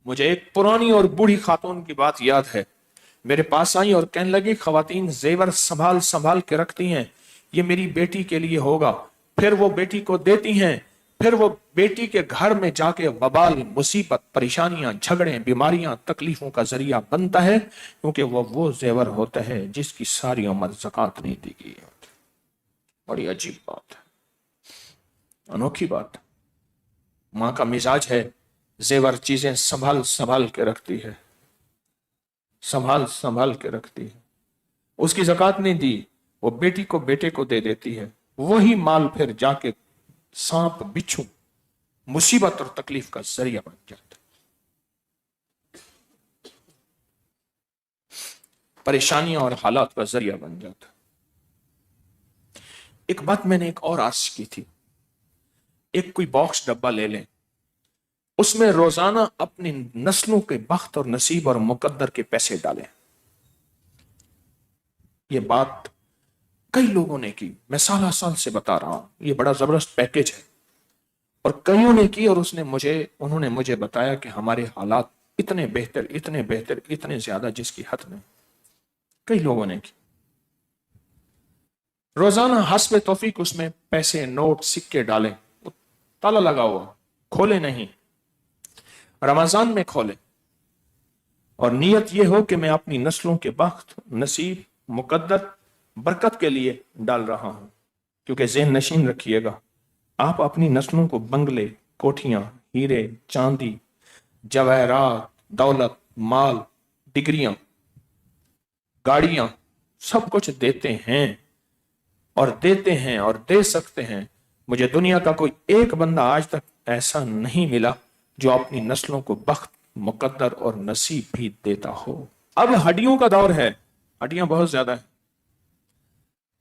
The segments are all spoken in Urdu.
مجھے ایک پرانی اور بوڑھی خاتون کی بات یاد ہے، میرے پاس آئی اور کہنے لگی خواتین زیور سنبھال سنبھال کے رکھتی ہیں، یہ میری بیٹی کے لیے ہوگا، پھر وہ بیٹی کو دیتی ہیں، پھر وہ بیٹی کے گھر میں جا کے وبال، مصیبت، پریشانیاں، جھگڑے، بیماریاں، تکلیفوں کا ذریعہ بنتا ہے، کیونکہ وہ زیور ہوتا ہے جس کی ساری عمر زکوٰۃ نہیں دی گئی ہوتی۔ بڑی عجیب بات ہے، انوکھی بات۔ ماں کا مزاج ہے زیور چیزیں سنبھال سنبھال کے رکھتی ہے، سنبھال سنبھال کے رکھتی ہے، اس کی زکوٰۃ نہیں دی، وہ بیٹی کو بیٹے کو دے دیتی ہے، وہی مال پھر جا کے سانپ بچھو مصیبت اور تکلیف کا ذریعہ بن جاتا ہے، پریشانیاں اور حالات کا ذریعہ بن جاتا ہے۔ ایک بات میں نے ایک اور عرض کی تھی، ایک کوئی باکس ڈبہ لے لیں، اس میں روزانہ اپنی نسلوں کے بخت اور نصیب اور مقدر کے پیسے ڈالیں۔ یہ بات کئی لوگوں نے کی، میں سالہ سال سے بتا رہا ہوں، یہ بڑا زبردست پیکج ہے، اور کئیوں نے کی، اور انہوں نے مجھے بتایا کہ ہمارے حالات اتنے بہتر، اتنے بہتر، اتنے زیادہ جس کی حد نہیں۔ کئی لوگوں نے کی، روزانہ حسب توفیق اس میں پیسے، نوٹ، سکے ڈالیں، تالا لگا ہوا، کھولے نہیں، رمضان میں کھولے، اور نیت یہ ہو کہ میں اپنی نسلوں کے بخت، نصیب، مقدر، برکت کے لیے ڈال رہا ہوں، کیونکہ ذہن نشین رکھیے گا، آپ اپنی نسلوں کو بنگلے، کوٹھیاں، ہیرے، چاندی، جواہرات، دولت، مال، ڈگریاں، گاڑیاں، سب کچھ دیتے ہیں اور دیتے ہیں اور دے سکتے ہیں۔ مجھے دنیا کا کوئی ایک بندہ آج تک ایسا نہیں ملا جو اپنی نسلوں کو بخت، مقدر اور نصیب بھی دیتا ہو۔ اب ہڈیوں کا دور ہے، ہڈیاں بہت زیادہ ہیں۔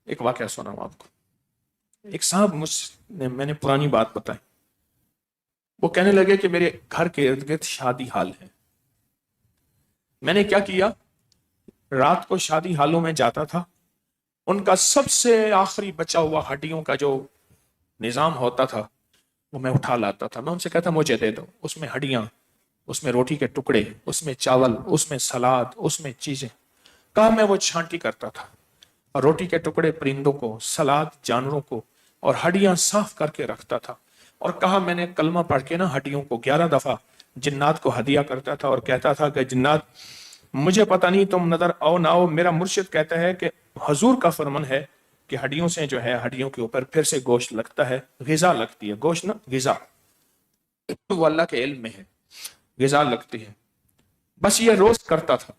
ایک واقعہ سناؤں آپ کو، ایک صاحب میں نے پرانی بات بتائی، وہ کہنے لگے کہ میرے گھر کے ارد گرد شادی حال ہے۔ میں نے کیا کیا، رات کو شادی حالوں میں جاتا تھا، ان کا سب سے آخری بچا ہوا ہڈیوں کا جو نظام ہوتا تھا وہ میں اٹھا لاتا تھا، میں ان سے کہتا مجھے دے دو، اس میں ہڈیاں، اس میں روٹی کے ٹکڑے، اس میں چاول، اس میں سلاد، اس میں چیزیں، کہا میں وہ چھانٹی کرتا تھا، اور روٹی کے ٹکڑے پرندوں کو، سلاد جانوروں کو، اور ہڈیاں صاف کر کے رکھتا تھا، اور کہا میں نے کلمہ پڑھ کے نا ہڈیوں کو 11 دفعہ جنات کو ہدیہ کرتا تھا، اور کہتا تھا کہ جنات مجھے پتہ نہیں تم نظر آؤ نہ آؤ، میرا مرشد کہتا ہے کہ حضور کا فرمان ہے کہ ہڈیوں سے جو ہے، ہڈیوں کے اوپر پھر سے گوشت لگتا ہے، غذا لگتی ہے، گوشت نہ غذا، وہ اللہ کے علم میں ہے، غذا لگتی ہے۔ بس یہ روز کرتا تھا۔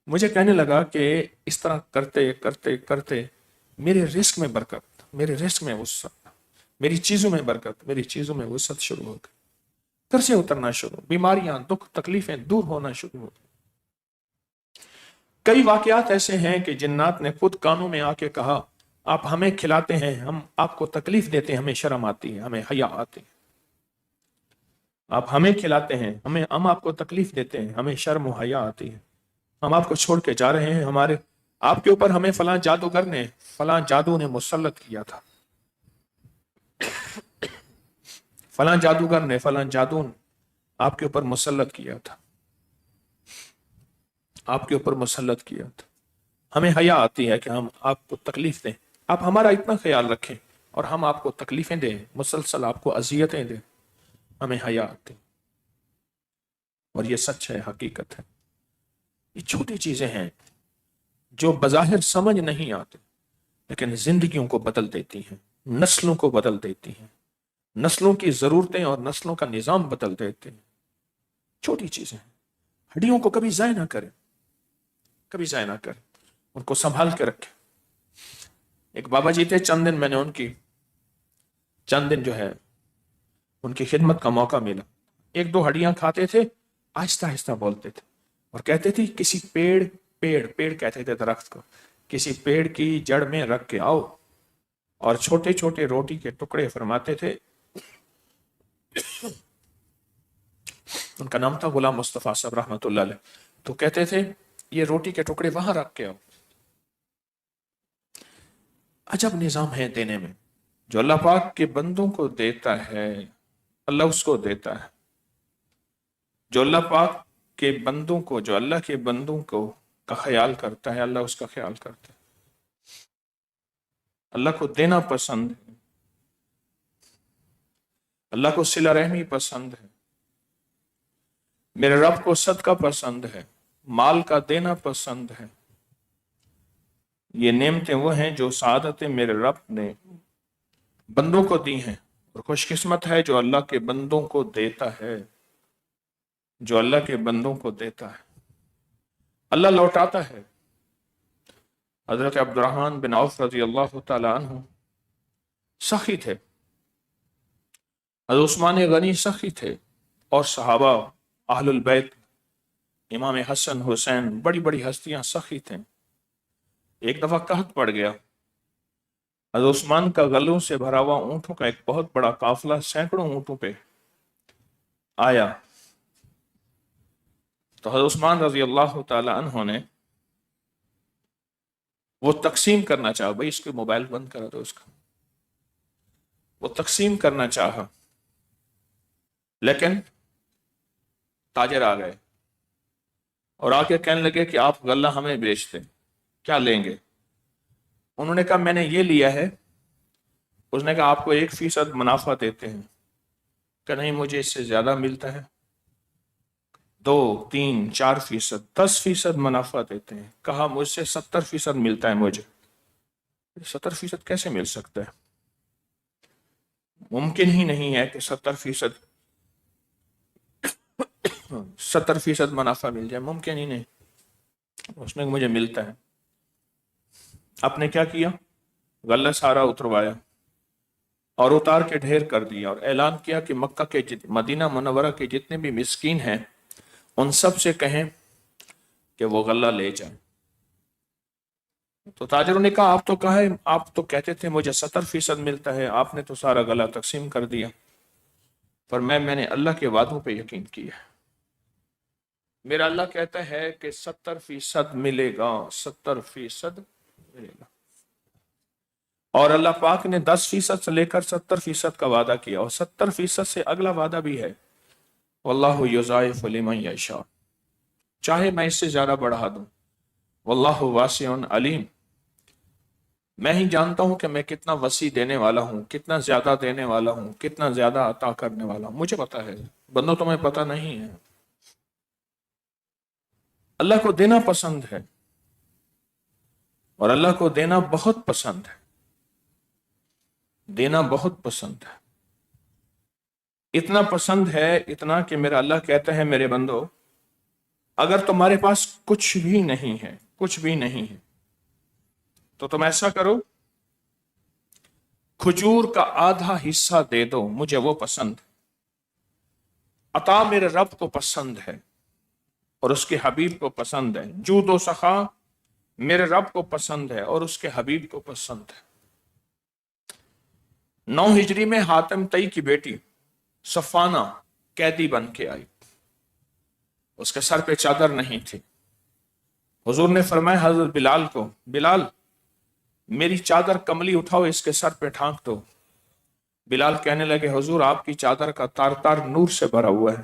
مجھے کہنے لگا کہ اس طرح کرتے کرتے کرتے میرے رزق میں برکت، میرے رزق میں وسعت، میری چیزوں میں برکت، میری چیزوں میں وسعت شروع ہو گئی، قرضے اترنا شروع، بیماریاں، دکھ، تکلیفیں دور ہونا شروع ہو گئی۔ کئی واقعات ایسے ہیں کہ جنات نے خود کانوں میں آ کے کہا آپ ہمیں کھلاتے ہیں، ہم آپ کو تکلیف دیتے ہیں، ہمیں شرم آتی ہے، ہمیں حیا آتی ہے، آپ ہمیں کھلاتے ہیں، ہم آپ کو تکلیف دیتے ہیں، ہمیں شرم و حیا آتی ہے، ہم آپ کو چھوڑ کے جا رہے ہیں، آپ کے اوپر ہمیں فلاں جادوگر نے، فلاں جادو نے مسلط کیا تھا، فلاں جادوگر نے، فلاں جادو نے آپ کے اوپر مسلط کیا تھا، آپ کے اوپر مسلط کیا تھا، ہمیں حیا آتی ہے کہ ہم آپ کو تکلیف دیں، آپ ہمارا اتنا خیال رکھیں اور ہم آپ کو تکلیفیں دیں، مسلسل آپ کو اذیتیں دیں، ہمیں حیا آتی، اور یہ سچ ہے، حقیقت ہے۔ یہ چھوٹی چیزیں ہیں جو بظاہر سمجھ نہیں آتے، لیکن زندگیوں کو بدل دیتی ہیں، نسلوں کو بدل دیتی ہیں، نسلوں کی ضرورتیں اور نسلوں کا نظام بدل دیتے ہیں۔ چھوٹی چیزیں ہیں، ہڈیوں کو کبھی ضائع نہ کریں، کبھی ضائع نہ کریں، ان کو سنبھال کے رکھیں۔ ایک بابا جی تھے، چند دن جو ہے ان کی خدمت کا موقع ملا، ایک دو ہڈیاں کھاتے تھے، آہستہ آہستہ بولتے تھے، اور کہتے تھے کسی پیڑ کہتے تھے درخت کو، کسی پیڑ کی جڑ میں رکھ کے آؤ، اور چھوٹے چھوٹے روٹی کے ٹکڑے فرماتے تھے، ان کا نام تھا غلام مصطفیٰ صاحب رحمۃ اللہ علیہ، تو کہتے تھے یہ روٹی کے ٹکڑے وہاں رکھ کے آؤ۔ عجب نظام ہے دینے میں، جو اللہ پاک کے بندوں کو دیتا ہے اللہ اس کو دیتا ہے۔ جو اللہ پاک کے بندوں کو، جو اللہ کے بندوں کو کا خیال کرتا ہے، اللہ اس کا خیال کرتا ہے۔ اللہ کو دینا پسند ہے، اللہ کو صلہ رحمی پسند ہے، میرے رب کو صدقہ پسند ہے، مال کا دینا پسند ہے۔ یہ نعمتیں وہ ہیں جو سعادتیں میرے رب نے بندوں کو دی ہیں، اور خوش قسمت ہے جو اللہ کے بندوں کو دیتا ہے، جو اللہ کے بندوں کو دیتا ہے۔ اللہ لوٹاتا ہے۔ حضرت عبد الرحمن بن عوف رضی اللہ تعالی عنہ سخی تھے، حضرت عثمان غنی سخی تھے، اور صحابہ اہل البیت امام حسن حسین بڑی بڑی ہستیاں سخی تھیں۔ ایک دفعہ قحط پڑ گیا، حضرت عثمان کا غلوں سے بھرا ہوا اونٹوں کا ایک بہت بڑا قافلہ سینکڑوں اونٹوں پہ آیا، تو حضرت عثمان رضی اللہ تعالی عنہ نے وہ تقسیم کرنا چاہا، بھائی اس کے موبائل بند کرا دو اس کا، وہ تقسیم کرنا چاہا، لیکن تاجر آ گئے اور آ کے کہنے لگے کہ آپ غلہ ہمیں بیچتے، کیا لیں گے؟ انہوں نے کہا میں نے یہ لیا ہے۔ اس نے کہا آپ کو 1% منافع دیتے ہیں، کہ نہیں مجھے اس سے زیادہ ملتا ہے، 2 3 4% 10% منافع دیتے ہیں۔ کہا مجھ سے 70% ملتا ہے، مجھے 70% کیسے مل سکتا ہے؟ ممکن ہی نہیں ہے کہ 70% منافع مل جائے، ممکن ہی نہیں۔ اس نے مجھے ملتا ہے۔ آپ نے کیا کیا؟ غلہ سارا اتروایا اور اتار کے ڈھیر کر دیا، اور اعلان کیا کہ مکہ کے مدینہ منورہ کے جتنے بھی مسکین ہیں ان سب سے کہیں کہ وہ غلہ لے جائیں۔ تو تاجروں نے کہا آپ تو کہتے تھے مجھے 70% ملتا ہے، آپ نے تو سارا غلہ تقسیم کر دیا۔ پر میں نے اللہ کے وعدوں پہ یقین کیا ہے، میرا اللہ کہتا ہے کہ 70% ملے گا، 70% ملے گا۔ اور اللہ پاک نے 10% سے لے کر 70% کا وعدہ کیا، اور 70% سے اگلا وعدہ بھی ہے، واللہ یضاعف لمن یشاء، چاہے میں اس سے زیادہ بڑھا دوں، واللہ واسع علیم، میں ہی جانتا ہوں کہ میں کتنا وسیع دینے والا ہوں، کتنا زیادہ دینے والا ہوں، کتنا زیادہ عطا کرنے والا ہوں، مجھے پتا ہے، بندوں تمہیں پتا نہیں ہے۔ اللہ کو دینا پسند ہے، اور اللہ کو دینا بہت پسند ہے، دینا بہت پسند ہے، اتنا پسند ہے، اتنا کہ میرا اللہ کہتا ہے میرے بندو اگر تمہارے پاس کچھ بھی نہیں ہے، کچھ بھی نہیں ہے، تو تم ایسا کرو کھجور کا آدھا حصہ دے دو، مجھے وہ پسند ہے۔ عطا میرے رب کو پسند ہے اور اس کے حبیب کو پسند ہے، جود و سخا میرے رب کو پسند ہے اور اس کے حبیب کو پسند ہے۔ 9 ہجری میں حاتم طئی کی بیٹی صفانہ قیدی بن کے آئی، اس کے سر پہ چادر نہیں تھی۔ حضور نے فرمایا حضرت بلال کو، بلال میری چادر کملی اٹھاؤ، اس کے سر پہ ڈھانک دو۔ بلال کہنے لگے حضور آپ کی چادر کا تار تار نور سے بھرا ہوا ہے،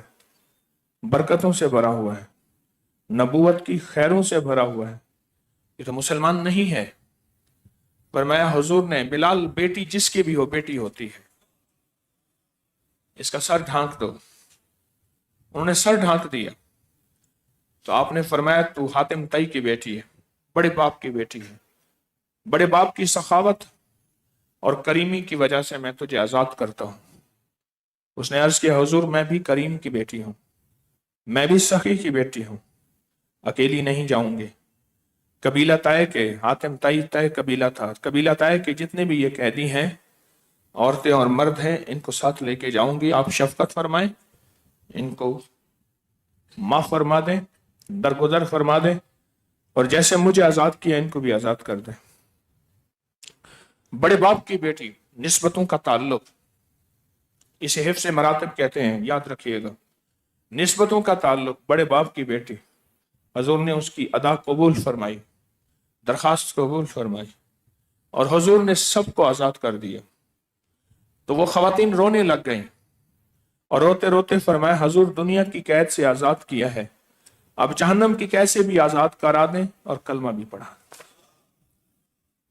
برکتوں سے بھرا ہوا ہے، نبوت کی خیروں سے بھرا ہوا ہے، یہ تو مسلمان نہیں ہے۔ فرمایا حضور نے بلال بیٹی جس کی بھی ہو بیٹی ہوتی ہے، اس کا سر ڈھانک دو۔ انہوں نے سر ڈھانک دیا تو آپ نے فرمایا تو حاتم طئی کی بیٹی ہے، بڑے باپ کی بیٹی ہے، بڑے باپ کی سخاوت اور کریمی کی وجہ سے میں تجھے آزاد کرتا ہوں۔ اس نے عرض کیا حضور میں بھی کریم کی بیٹی ہوں، میں بھی سخی کی بیٹی ہوں، اکیلی نہیں جاؤں گی۔ قبیلہ طے کے، حاتم طئی قبیلہ تھا، قبیلہ طے کے جتنے بھی یہ قیدی ہیں، عورتیں اور مرد ہیں، ان کو ساتھ لے کے جاؤں گی، آپ شفقت فرمائیں، ان کو معاف فرما دیں، درگزر فرما دیں، اور جیسے مجھے آزاد کیا ان کو بھی آزاد کر دیں۔ بڑے باپ کی بیٹی، نسبتوں کا تعلق، اسے حفظ مراتب کہتے ہیں، یاد رکھیے گا، نسبتوں کا تعلق، بڑے باپ کی بیٹی، حضور نے اس کی ادا قبول فرمائی، درخواست قبول فرمائی، اور حضور نے سب کو آزاد کر دیا۔ تو وہ خواتین رونے لگ گئیں اور روتے روتے فرمایا حضور دنیا کی قید سے آزاد کیا ہے، اب جہنم کی قید سے بھی آزاد کرا دیں اور کلمہ بھی پڑھا دیں۔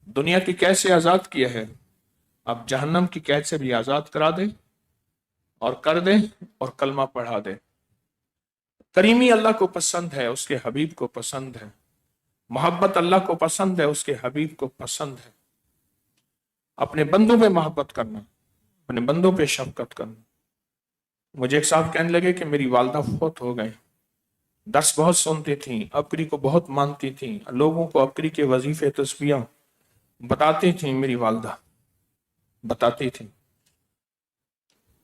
دنیا کی قید سے آزاد کیا ہے، اب جہنم کی قید سے بھی آزاد کرا دیں اور کر دیں اور کلمہ پڑھا دیں۔ کریمی اللہ کو پسند ہے، اس کے حبیب کو پسند ہے، محبت اللہ کو پسند ہے، اس کے حبیب کو پسند ہے۔ اپنے بندوں پہ محبت کرنا، اپنے بندوں پہ شفقت کرنا۔ مجھے ایک صاحب کہنے لگے کہ میری والدہ فوت ہو گئے، درس بہت سنتی تھیں، ابکری کو بہت مانتی تھیں، لوگوں کو ابکری کے وظیفے تسبیحاں بتاتی تھیں، میری والدہ بتاتی تھیں۔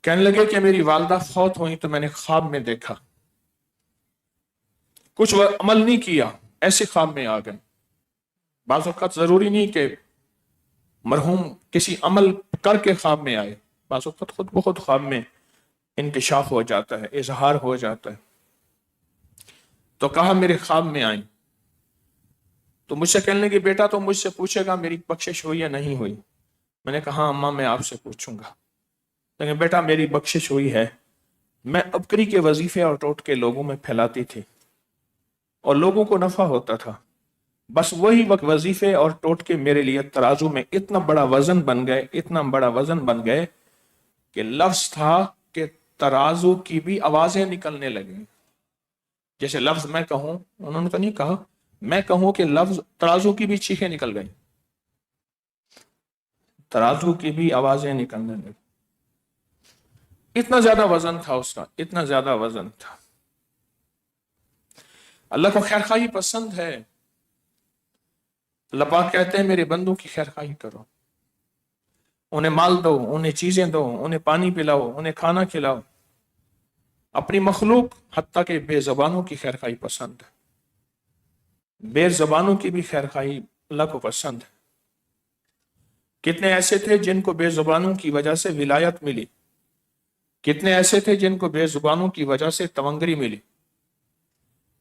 کہنے لگے کہ میری والدہ فوت ہوئی تو میں نے خواب میں دیکھا، کچھ عمل نہیں کیا، ایسے خواب میں آ گئے۔ بعض اوقات ضروری نہیں کہ مرحوم کسی عمل کر کے خواب میں آئے، بعض اوقات خود بخود خواب میں انکشاف ہو جاتا ہے، اظہار ہو جاتا ہے۔ تو کہا میرے خواب میں آئیں، تو مجھ سے کہنے لگی بیٹا تو مجھ سے پوچھے گا میری بخشش ہوئی یا نہیں ہوئی؟ میں نے کہا اماں میں آپ سے پوچھوں گا، لیکن بیٹا میری بخشش ہوئی ہے، میں ابکری کے وظیفے اور ٹوٹ کے لوگوں میں پھیلاتی تھی اور لوگوں کو نفع ہوتا تھا، بس وہی وقت وظیفے اور ٹوٹ کے میرے لیے ترازو میں اتنا بڑا وزن بن گئے، اتنا بڑا وزن بن گئے کہ لفظ تھا کہ ترازو کی بھی آوازیں نکلنے لگیں۔ جیسے لفظ میں کہوں، انہوں نے تو نہیں کہا، میں کہوں کہ لفظ ترازو کی بھی چیخیں نکل گئی، ترازو کی بھی آوازیں نکلنے لگیں۔ اتنا زیادہ وزن تھا اس کا، اتنا زیادہ وزن تھا۔ اللہ کو خیرخواہی پسند ہے۔ اللہ پاک کہتے ہیں میرے بندوں کی خیرخواہی کرو، انہیں مال دو، انہیں چیزیں دو، انہیں پانی پلاؤ، انہیں کھانا کھلاؤ۔ اپنی مخلوق حتیٰ کہ بے زبانوں کی خیرخواہی پسند ہے، بے زبانوں کی بھی خیرخواہی اللہ کو پسند ہے۔ کتنے ایسے تھے جن کو بے زبانوں کی وجہ سے ولایت ملی، کتنے ایسے تھے جن کو بے زبانوں کی وجہ سے تونگری ملی،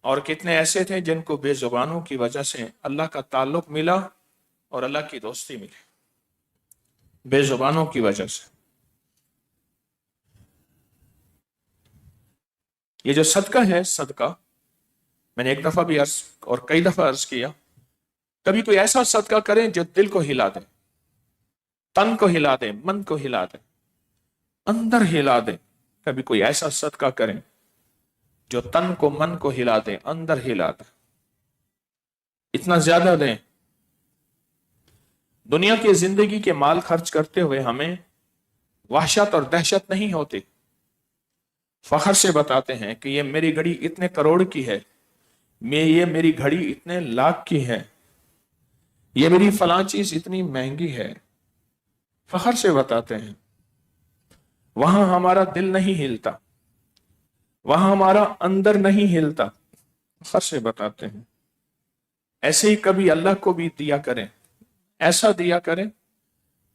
اور کتنے ایسے تھے جن کو بے زبانوں کی وجہ سے اللہ کا تعلق ملا اور اللہ کی دوستی ملی، بے زبانوں کی وجہ سے۔ یہ جو صدقہ ہے، صدقہ میں نے ایک دفعہ بھی عرض اور کئی دفعہ عرض کیا، کبھی کوئی ایسا صدقہ کریں جو دل کو ہلا دے، تن کو ہلا دے، من کو ہلا دے، اندر ہلا دے۔ کبھی کوئی ایسا صدقہ کریں جو تن کو من کو ہلا دے، اندر ہلا دے، اتنا زیادہ دیں۔ دنیا کی زندگی کے مال خرچ کرتے ہوئے ہمیں وحشت اور دہشت نہیں ہوتی، فخر سے بتاتے ہیں کہ یہ میری گھڑی اتنے کروڑ کی ہے، یہ میری گھڑی اتنے لاکھ کی ہے، یہ میری فلاں چیز اتنی مہنگی ہے، فخر سے بتاتے ہیں۔ وہاں ہمارا دل نہیں ہلتا، وہاں ہمارا اندر نہیں ہلتا، فخر سے بتاتے ہیں۔ ایسے ہی کبھی اللہ کو بھی دیا کریں، ایسا دیا کریں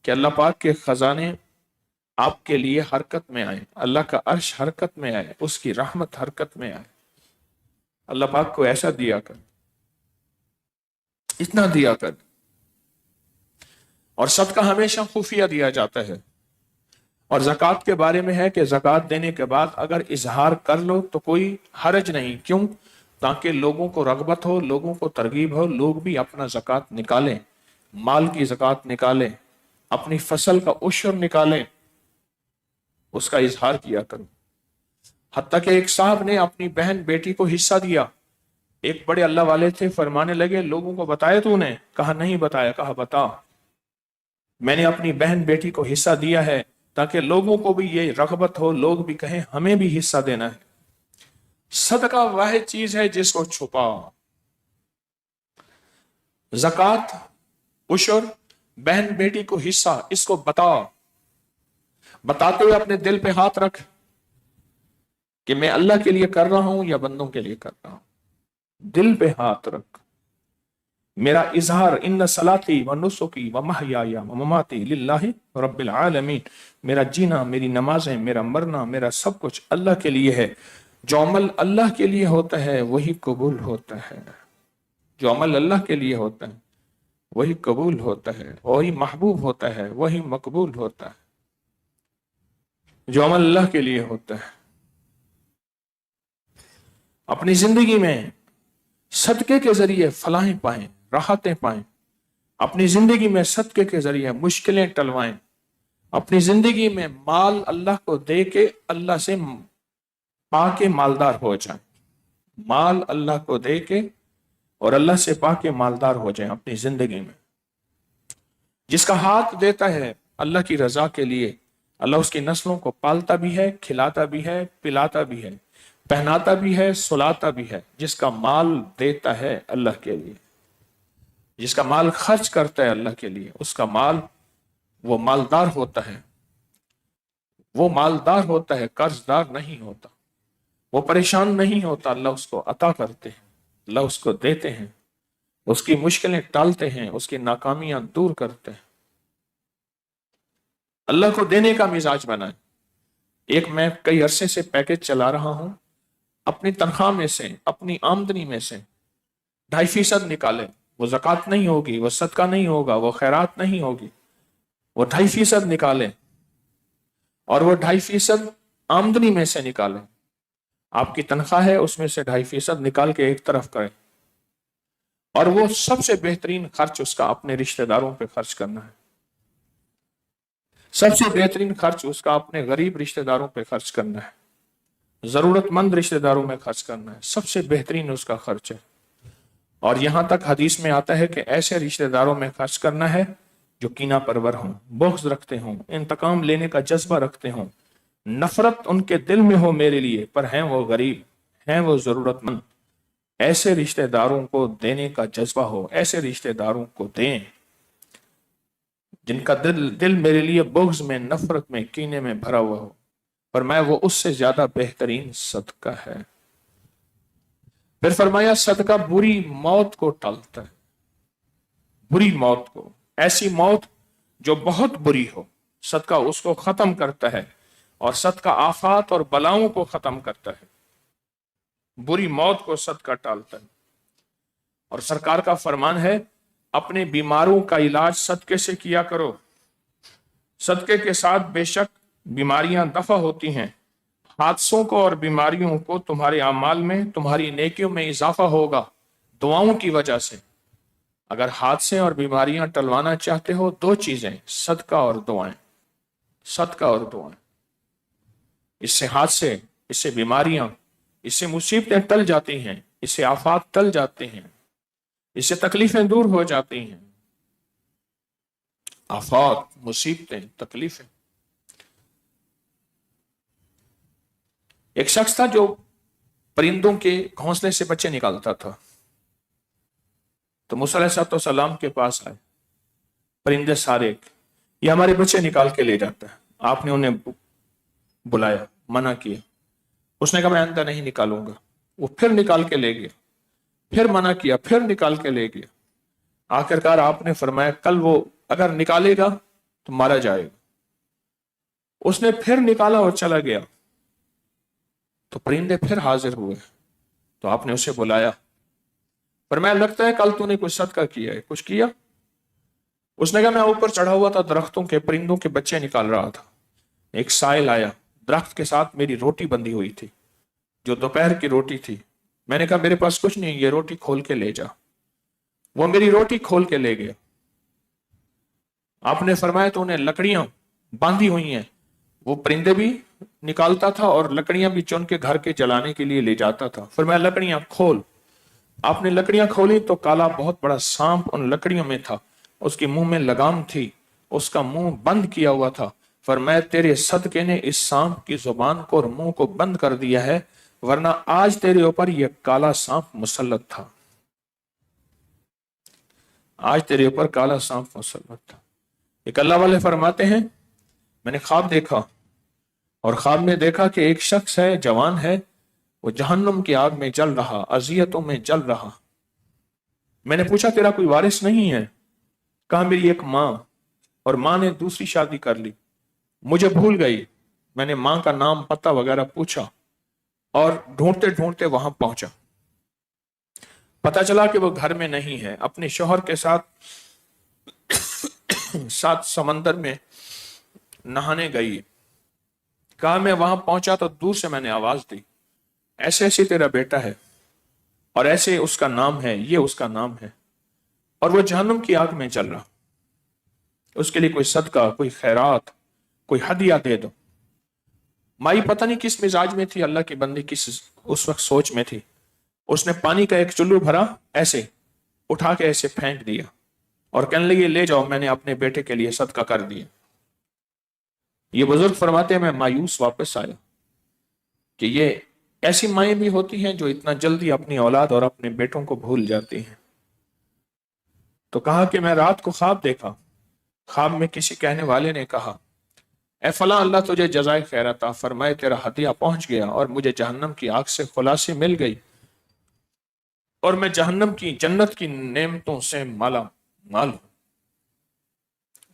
کہ اللہ پاک کے خزانے آپ کے لیے حرکت میں آئے، اللہ کا عرش حرکت میں آئے، اس کی رحمت حرکت میں آئے۔ اللہ پاک کو ایسا دیا کر، اتنا دیا کر۔ اور صدقہ ہمیشہ خفیہ دیا جاتا ہے، اور زکوٰۃ کے بارے میں ہے کہ زکوٰۃ دینے کے بعد اگر اظہار کر لو تو کوئی حرج نہیں، کیوں؟ تاکہ لوگوں کو رغبت ہو، لوگوں کو ترغیب ہو، لوگ بھی اپنا زکوٰۃ نکالیں، مال کی زکوٰۃ نکالیں، اپنی فصل کا عشر نکالیں، اس کا اظہار کیا کرو۔ حتیٰ کہ ایک صاحب نے اپنی بہن بیٹی کو حصہ دیا، ایک بڑے اللہ والے تھے، فرمانے لگے لوگوں کو بتایا تو نے؟ کہا نہیں بتایا۔ کہا بتا، میں نے اپنی بہن بیٹی کو حصہ دیا ہے تاکہ لوگوں کو بھی یہ رغبت ہو، لوگ بھی کہیں ہمیں بھی حصہ دینا ہے۔ صدقہ واحد چیز ہے جس کو چھپا، زکوٰۃ، عشر، بہن بیٹی کو حصہ، اس کو بتاتے ہوئے اپنے دل پہ ہاتھ رکھ کہ میں اللہ کے لیے کر رہا ہوں یا بندوں کے لیے کر رہا ہوں۔ دل پہ ہاتھ رکھ۔ میرا اظہار ان صلاتی و نسکی و محیایا و مماتی للہ رب العالمین، میرا جینا، میری نمازیں، میرا مرنا، میرا سب کچھ اللہ کے لیے ہے۔ جو عمل اللہ کے لیے ہوتا ہے وہی قبول ہوتا ہے، جو عمل اللہ کے لیے ہوتا ہے وہی قبول ہوتا ہے، وہی محبوب ہوتا ہے، وہی مقبول ہوتا ہے۔ جو عمل اللہ کے لیے ہوتا ہے. اپنی زندگی میں صدقے کے ذریعے فلاحیں پائیں، راحتیں پائیں. اپنی زندگی میں صدقے کے ذریعے مشکلیں ٹلوائیں. اپنی زندگی میں مال اللہ کو دے کے اللہ سے پا کے مالدار ہو جائیں. مال اللہ کو دے کے اور اللہ سے پا کے مالدار ہو جائیں اپنی زندگی میں. جس کا ہاتھ دیتا ہے اللہ کی رضا کے لیے، اللہ اس کی نسلوں کو پالتا بھی ہے، کھلاتا بھی ہے، پلاتا بھی ہے، پہناتا بھی ہے، سلاتا بھی ہے. جس کا مال دیتا ہے اللہ کے لیے، جس کا مال خرچ کرتا ہے اللہ کے لیے، اس کا مال، وہ مالدار ہوتا ہے. وہ مالدار ہوتا ہے، قرض دار نہیں ہوتا. وہ پریشان نہیں ہوتا. اللہ اس کو عطا کرتے ہیں، اللہ اس کو دیتے ہیں، اس کی مشکلیں ٹالتے ہیں، اس کی ناکامیاں دور کرتے ہیں. اللہ کو دینے کا مزاج بنائیں. ایک میں کئی عرصے سے پیکج چلا رہا ہوں. اپنی تنخواہ میں سے، اپنی آمدنی میں سے 2.5% نکالیں. وہ زکوٰۃ نہیں ہوگی، وہ صدقہ نہیں ہوگا، وہ خیرات نہیں ہوگی. وہ 2.5% نکالیں اور وہ 2.5% آمدنی میں سے نکالیں. آپ کی تنخواہ ہے، اس میں سے 2.5% نکال کے ایک طرف کریں. اور وہ سب سے بہترین خرچ اس کا اپنے رشتہ داروں پہ خرچ کرنا ہے. سب سے بہترین خرچ اس کا اپنے غریب رشتہ داروں پہ خرچ کرنا ہے، ضرورت مند رشتہ داروں میں خرچ کرنا ہے. سب سے بہترین اس کا خرچ ہے. اور یہاں تک حدیث میں آتا ہے کہ ایسے رشتہ داروں میں خرچ کرنا ہے جو کینہ پرور ہوں، بغض رکھتے ہوں، انتقام لینے کا جذبہ رکھتے ہوں، نفرت ان کے دل میں ہو میرے لیے، پر ہیں وہ غریب، ہیں وہ ضرورت مند. ایسے رشتہ داروں کو دینے کا جذبہ ہو. ایسے رشتہ داروں کو دیں جن کا دل میرے لیے بغض میں، نفرت میں، کینے میں بھرا ہوا ہو. پر میں وہ اس سے زیادہ بہترین صدقہ ہے. پھر فرمایا صدقہ بری موت کو ٹالتا ہے. بری موت کو، ایسی موت جو بہت بری ہو، صدقہ اس کو ختم کرتا ہے. اور صدقہ آفات اور بلاؤں کو ختم کرتا ہے. بری موت کو صدقہ ٹالتا ہے. اور سرکار کا فرمان ہے اپنے بیماروں کا علاج صدقے سے کیا کرو. صدقے کے ساتھ بے شک بیماریاں دفع ہوتی ہیں. حادثوں کو اور بیماریوں کو تمہارے اعمال میں، تمہاری نیکیوں میں اضافہ ہوگا دعاؤں کی وجہ سے. اگر حادثے اور بیماریاں ٹلوانا چاہتے ہو، 2 چیزیں، صدقہ اور دعائیں. صدقہ اور دعائیں. اس سے حادثے، اس سے بیماریاں، اس سے مصیبتیں ٹل جاتی ہیں، اس سے آفات ٹل جاتے ہیں، اس سے تکلیفیں دور ہو جاتی ہیں. آفات، مصیبتیں، تکلیفیں. ایک شخص تھا جو پرندوں کے گھونسلے سے بچے نکالتا تھا. تو موسیٰ علیہ السلام کے پاس آئے. پرندے سارے، یہ ہمارے بچے نکال کے لے جاتا ہے. آپ نے انہیں بلایا، منع کیا. اس نے کہا میں آئندہ نہیں نکالوں گا. وہ پھر نکال کے لے گیا. پھر منع کیا، پھر نکال کے لے گیا. آخرکار آپ نے فرمایا کل وہ اگر نکالے گا تو مارا جائے گا. اس نے پھر نکالا اور چلا گیا. تو پرندے پھر حاضر ہوئے. تو آپ نے اسے بلایا، فرمایا لگتا ہے کل تو نے کچھ صدقہ کیا ہے، کچھ کیا؟ اس نے کہا میں اوپر چڑھا ہوا تھا درختوں کے، پرندوں کے بچے نکال رہا تھا. ایک سائل آیا، درخت کے ساتھ میری روٹی بندھی ہوئی تھی جو دوپہر کی روٹی تھی. میں نے کہا میرے پاس کچھ نہیں، یہ روٹی کھول کے لے جا. وہ میری روٹی کھول کے لے گیا. آپ نے فرمایا تو انہیں لکڑیاں باندھی ہوئی ہیں. وہ پرندے بھی نکالتا تھا اور لکڑیاں بھی چن کے گھر کے جلانے کے لیے لے جاتا تھا. فرمایا لکڑیاں کھول. آپ نے لکڑیاں کھولی تو کالا بہت بڑا سانپ ان لکڑیوں میں تھا. اس کے منہ میں لگام تھی، اس کا منہ بند کیا ہوا تھا. فرمایا تیرے صدقے نے اس سانپ کی زبان کو اور منہ کو بند کر دیا ہے، ورنہ آج تیرے اوپر یہ کالا سانپ مسلط تھا. آج تیرے اوپر کالا سانپ مسلط تھا. ایک اللہ والے فرماتے ہیں میں نے خواب دیکھا، اور خواب میں دیکھا کہ ایک شخص ہے، جوان ہے، وہ جہنم کی آگ میں جل رہا، اذیتوں میں جل رہا. میں نے پوچھا تیرا کوئی وارث نہیں ہے؟ کہا میری ایک ماں، اور ماں نے دوسری شادی کر لی، مجھے بھول گئی. میں نے ماں کا نام پتہ وغیرہ پوچھا اور ڈھونڈتے ڈھونڈتے وہاں پہنچا. پتا چلا کہ وہ گھر میں نہیں ہے، اپنے شوہر کے ساتھ سمندر میں نہانے گئی. کہا میں وہاں پہنچا تو دور سے میں نے آواز دی، ایسے ایسے تیرا بیٹا ہے اور ایسے اس کا نام ہے، یہ اس کا نام ہے، اور وہ جہنم کی آگ میں چل رہا، اس کے لیے کوئی صدقہ، کوئی خیرات، کوئی ہدیہ دے دو۔ مائی پتہ نہیں کس مزاج میں تھی، اللہ کی بندی کس اس وقت سوچ میں تھی، اس نے پانی کا ایک چلو بھرا، ایسے اٹھا کے ایسے پھینک دیا اور کہنے لگی لے جاؤ، میں نے اپنے بیٹے کے لیے صدقہ کر دیا۔ یہ بزرگ فرماتے ہیں میں مایوس واپس آیا کہ یہ ایسی مائیں بھی ہوتی ہیں جو اتنا جلدی اپنی اولاد اور اپنے بیٹوں کو بھول جاتی ہیں۔ تو کہا کہ میں رات کو خواب دیکھا، خواب میں کسی کہنے والے نے کہا اے فلاں اللہ تجھے جزائے خیر عطا فرمائے، تیرا ہدیہ پہنچ گیا اور مجھے جہنم کی آگ سے خلاصی مل گئی اور میں جہنم کی جنت کی نعمتوں سے مالا مال ہوں،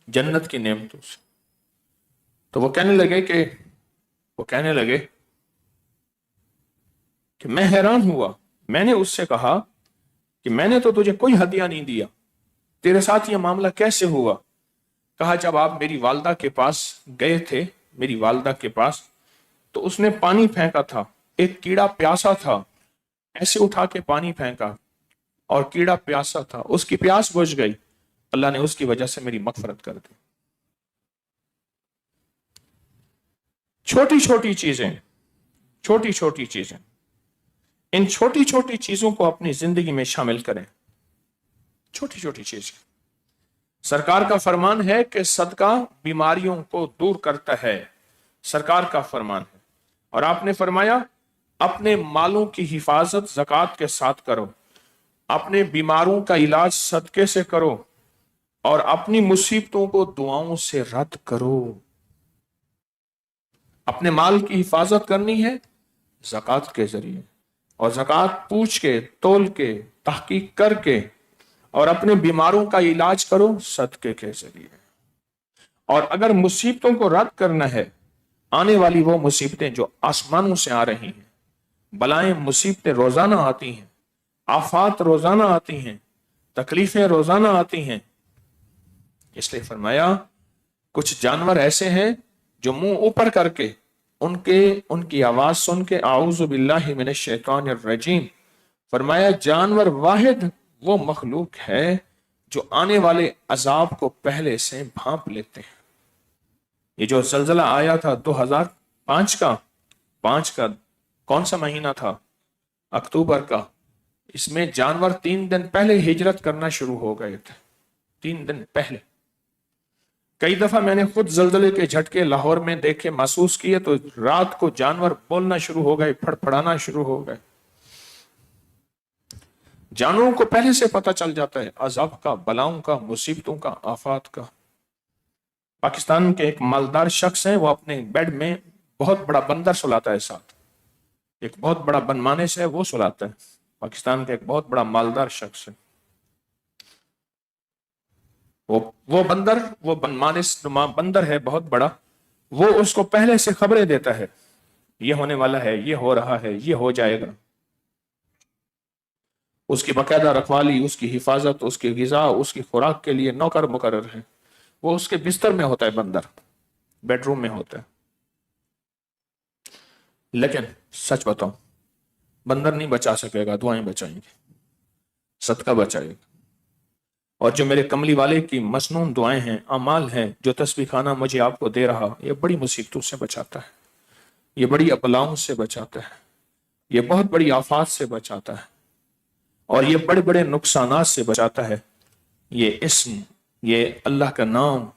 جنت کی نعمتوں سے۔ تو وہ کہنے لگے کہ میں حیران ہوا، میں نے اس سے کہا کہ میں نے تو تجھے کوئی ہدیہ نہیں دیا، تیرے ساتھ یہ معاملہ کیسے ہوا؟ کہا جب آپ میری والدہ کے پاس گئے تھے، میری والدہ کے پاس، تو اس نے پانی پھینکا تھا، ایک کیڑا پیاسا تھا، ایسے اٹھا کے پانی پھینکا اور کیڑا پیاسا تھا، اس کی پیاس بجھ گئی، اللہ نے اس کی وجہ سے میری مغفرت کر دی۔ چھوٹی چھوٹی چیزیں، چھوٹی چھوٹی چیزیں، ان چھوٹی چھوٹی چیزوں کو اپنی زندگی میں شامل کریں، چھوٹی چھوٹی چیزیں۔ سرکار کا فرمان ہے کہ صدقہ بیماریوں کو دور کرتا ہے، سرکار کا فرمان ہے، اور آپ نے فرمایا اپنے مالوں کی حفاظت زکوٰۃ کے ساتھ کرو، اپنے بیماروں کا علاج صدقے سے کرو، اور اپنی مصیبتوں کو دعاؤں سے رد کرو۔ اپنے مال کی حفاظت کرنی ہے زکوٰۃ کے ذریعے، اور زکوٰۃ پوچھ کے، تول کے، تحقیق کر کے، اور اپنے بیماروں کا علاج کرو صدقے کے ذریعے۔ اور اگر مصیبتوں کو رد کرنا ہے، آنے والی وہ مصیبتیں جو آسمانوں سے آ رہی ہیں، بلائیں مصیبتیں روزانہ آتی ہیں، آفات روزانہ آتی ہیں، تکلیفیں روزانہ آتی ہیں، اس لیے فرمایا کچھ جانور ایسے ہیں جو منہ اوپر کر کے ان کی آواز سن کے اعوذ باللہ من الشیطان الرجیم، فرمایا جانور واحد وہ مخلوق ہے جو آنے والے عذاب کو پہلے سے بھانپ لیتے ہیں۔ یہ جو زلزلہ آیا تھا 2005 کا، 5 کا کون سا مہینہ تھا؟ اکتوبر کا، اس میں جانور 3 دن پہلے ہجرت کرنا شروع ہو گئے تھے، 3 دن پہلے۔ کئی دفعہ میں نے خود زلزلے کے جھٹکے لاہور میں دیکھے، محسوس کیے، تو رات کو جانور بولنا شروع ہو گئے، پھڑ پھڑانا شروع ہو گئے۔ جانوروں کو پہلے سے پتہ چل جاتا ہے عذاب کا، بلاؤں کا، مصیبتوں کا، آفات کا۔ پاکستان کے ایک مالدار شخص ہیں، وہ اپنے بیڈ میں بہت بڑا بندر سلاتا ہے ساتھ، ایک بہت بڑا بنمانس ہے وہ سلاتا ہے، پاکستان کا ایک بہت بڑا مالدار شخص ہے۔ وہ بندر، وہ بنمانس نما بندر ہے بہت بڑا، وہ اس کو پہلے سے خبریں دیتا ہے، یہ ہونے والا ہے، یہ ہو رہا ہے، یہ ہو جائے گا۔ اس کی باقاعدہ رکھوالی، اس کی حفاظت، اس کی غذا، اس کی خوراک کے لیے نوکر مقرر ہے، وہ اس کے بستر میں ہوتا ہے، بندر بیڈ روم میں ہوتا ہے۔ لیکن سچ بتاؤں، بندر نہیں بچا سکے گا، دعائیں بچائیں گے، صدقہ بچائے گا۔ اور جو میرے کملی والے کی مسنون دعائیں ہیں، اعمال ہیں، جو تسبیح خانہ مجھے آپ کو دے رہا، یہ بڑی مصیبتوں سے بچاتا ہے، یہ بڑی بلاؤں سے بچاتا ہے، یہ بہت بڑی آفات سے بچاتا ہے، اور یہ بڑے بڑے نقصانات سے بچاتا ہے۔ یہ اسم، یہ اللہ کا نام،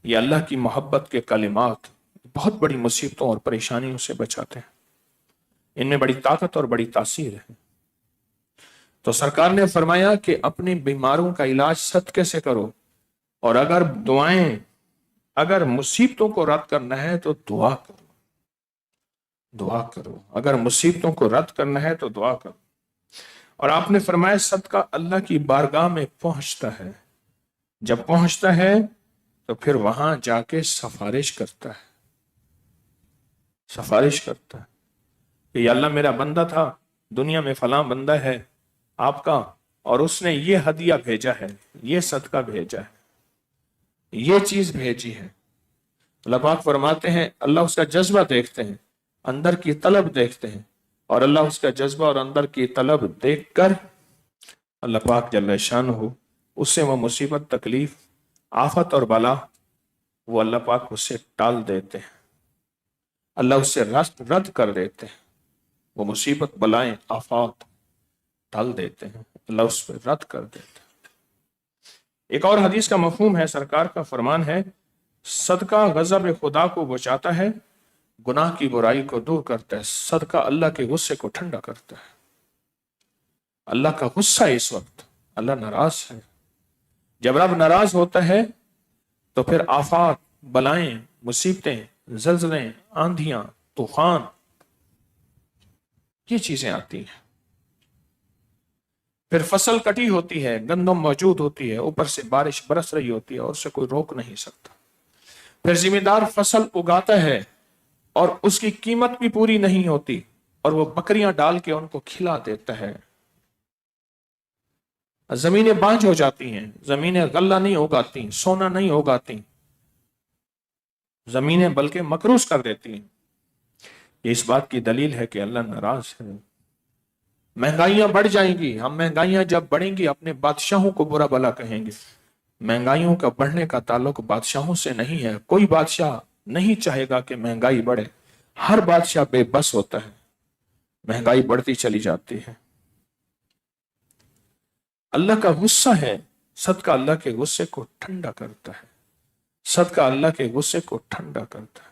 یہ اللہ کی محبت کے کلمات بہت بڑی مصیبتوں اور پریشانیوں سے بچاتے ہیں، ان میں بڑی طاقت اور بڑی تاثیر ہے۔ تو سرکار نے فرمایا کہ اپنی بیماروں کا علاج صدقے سے کرو، اور اگر مصیبتوں کو رد کرنا ہے تو دعا کرو، دعا کرو، اگر مصیبتوں کو رد کرنا ہے تو دعا کرو۔ اور آپ نے فرمایا صدقہ اللہ کی بارگاہ میں پہنچتا ہے، جب پہنچتا ہے تو پھر وہاں جا کے سفارش کرتا ہے، سفارش کرتا ہے کہ یا اللہ میرا بندہ تھا، دنیا میں فلاں بندہ ہے آپ کا، اور اس نے یہ ہدیہ بھیجا ہے، یہ صدقہ بھیجا ہے، یہ چیز بھیجی ہے، اللہ پاک فرماتے ہیں اللہ اس کا جذبہ دیکھتے ہیں، اندر کی طلب دیکھتے ہیں، اور اللہ اس کا جذبہ اور اندر کی طلب دیکھ کر اللہ پاک جل شانہ اس سے وہ مصیبت، تکلیف، آفت اور بلا وہ اللہ پاک اس سے ٹال دیتے ہیں، اللہ اس سے رد کر دیتے ہیں، وہ مصیبت، بلائیں، آفات ٹال دیتے ہیں، اللہ اس پہ رد کر دیتے ہیں۔ ایک اور حدیث کا مفہوم ہے، سرکار کا فرمان ہے، صدقہ غضب خدا کو بچاتا ہے، گناہ کی برائی کو دور کرتا ہے، صدقہ اللہ کے غصے کو ٹھنڈا کرتا ہے۔ اللہ کا غصہ ہے اس وقت، اللہ ناراض ہے۔ جب رب ناراض ہوتا ہے تو پھر آفات، بلائیں، مصیبتیں، زلزلیں، آندھیاں، طوفان، یہ چیزیں آتی ہیں۔ پھر فصل کٹی ہوتی ہے، گندم موجود ہوتی ہے، اوپر سے بارش برس رہی ہوتی ہے اور اسے کوئی روک نہیں سکتا۔ پھر ذمہ دار فصل اگاتا ہے اور اس کی قیمت بھی پوری نہیں ہوتی اور وہ بکریاں ڈال کے ان کو کھلا دیتا ہے۔ زمینیں بانجھ ہو جاتی ہیں، زمینیں غلہ نہیں اگاتی، سونا نہیں اگاتی، زمینیں بلکہ مکروس کر دیتی ہیں۔ یہ اس بات کی دلیل ہے کہ اللہ ناراض ہے۔ مہنگائیاں بڑھ جائیں گی، ہم مہنگائیاں جب بڑھیں گی اپنے بادشاہوں کو برا بھلا کہیں گے۔ مہنگائیوں کا بڑھنے کا تعلق بادشاہوں سے نہیں ہے، کوئی بادشاہ نہیں چاہے گا کہ مہنگائی بڑھے، ہر بادشاہ بے بس ہوتا ہے، مہنگائی بڑھتی چلی جاتی ہے۔ اللہ کا غصہ ہے، صدقہ اللہ کے غصے کو ٹھنڈا کرتا ہے، صدقہ اللہ کے غصے کو ٹھنڈا کرتا ہے۔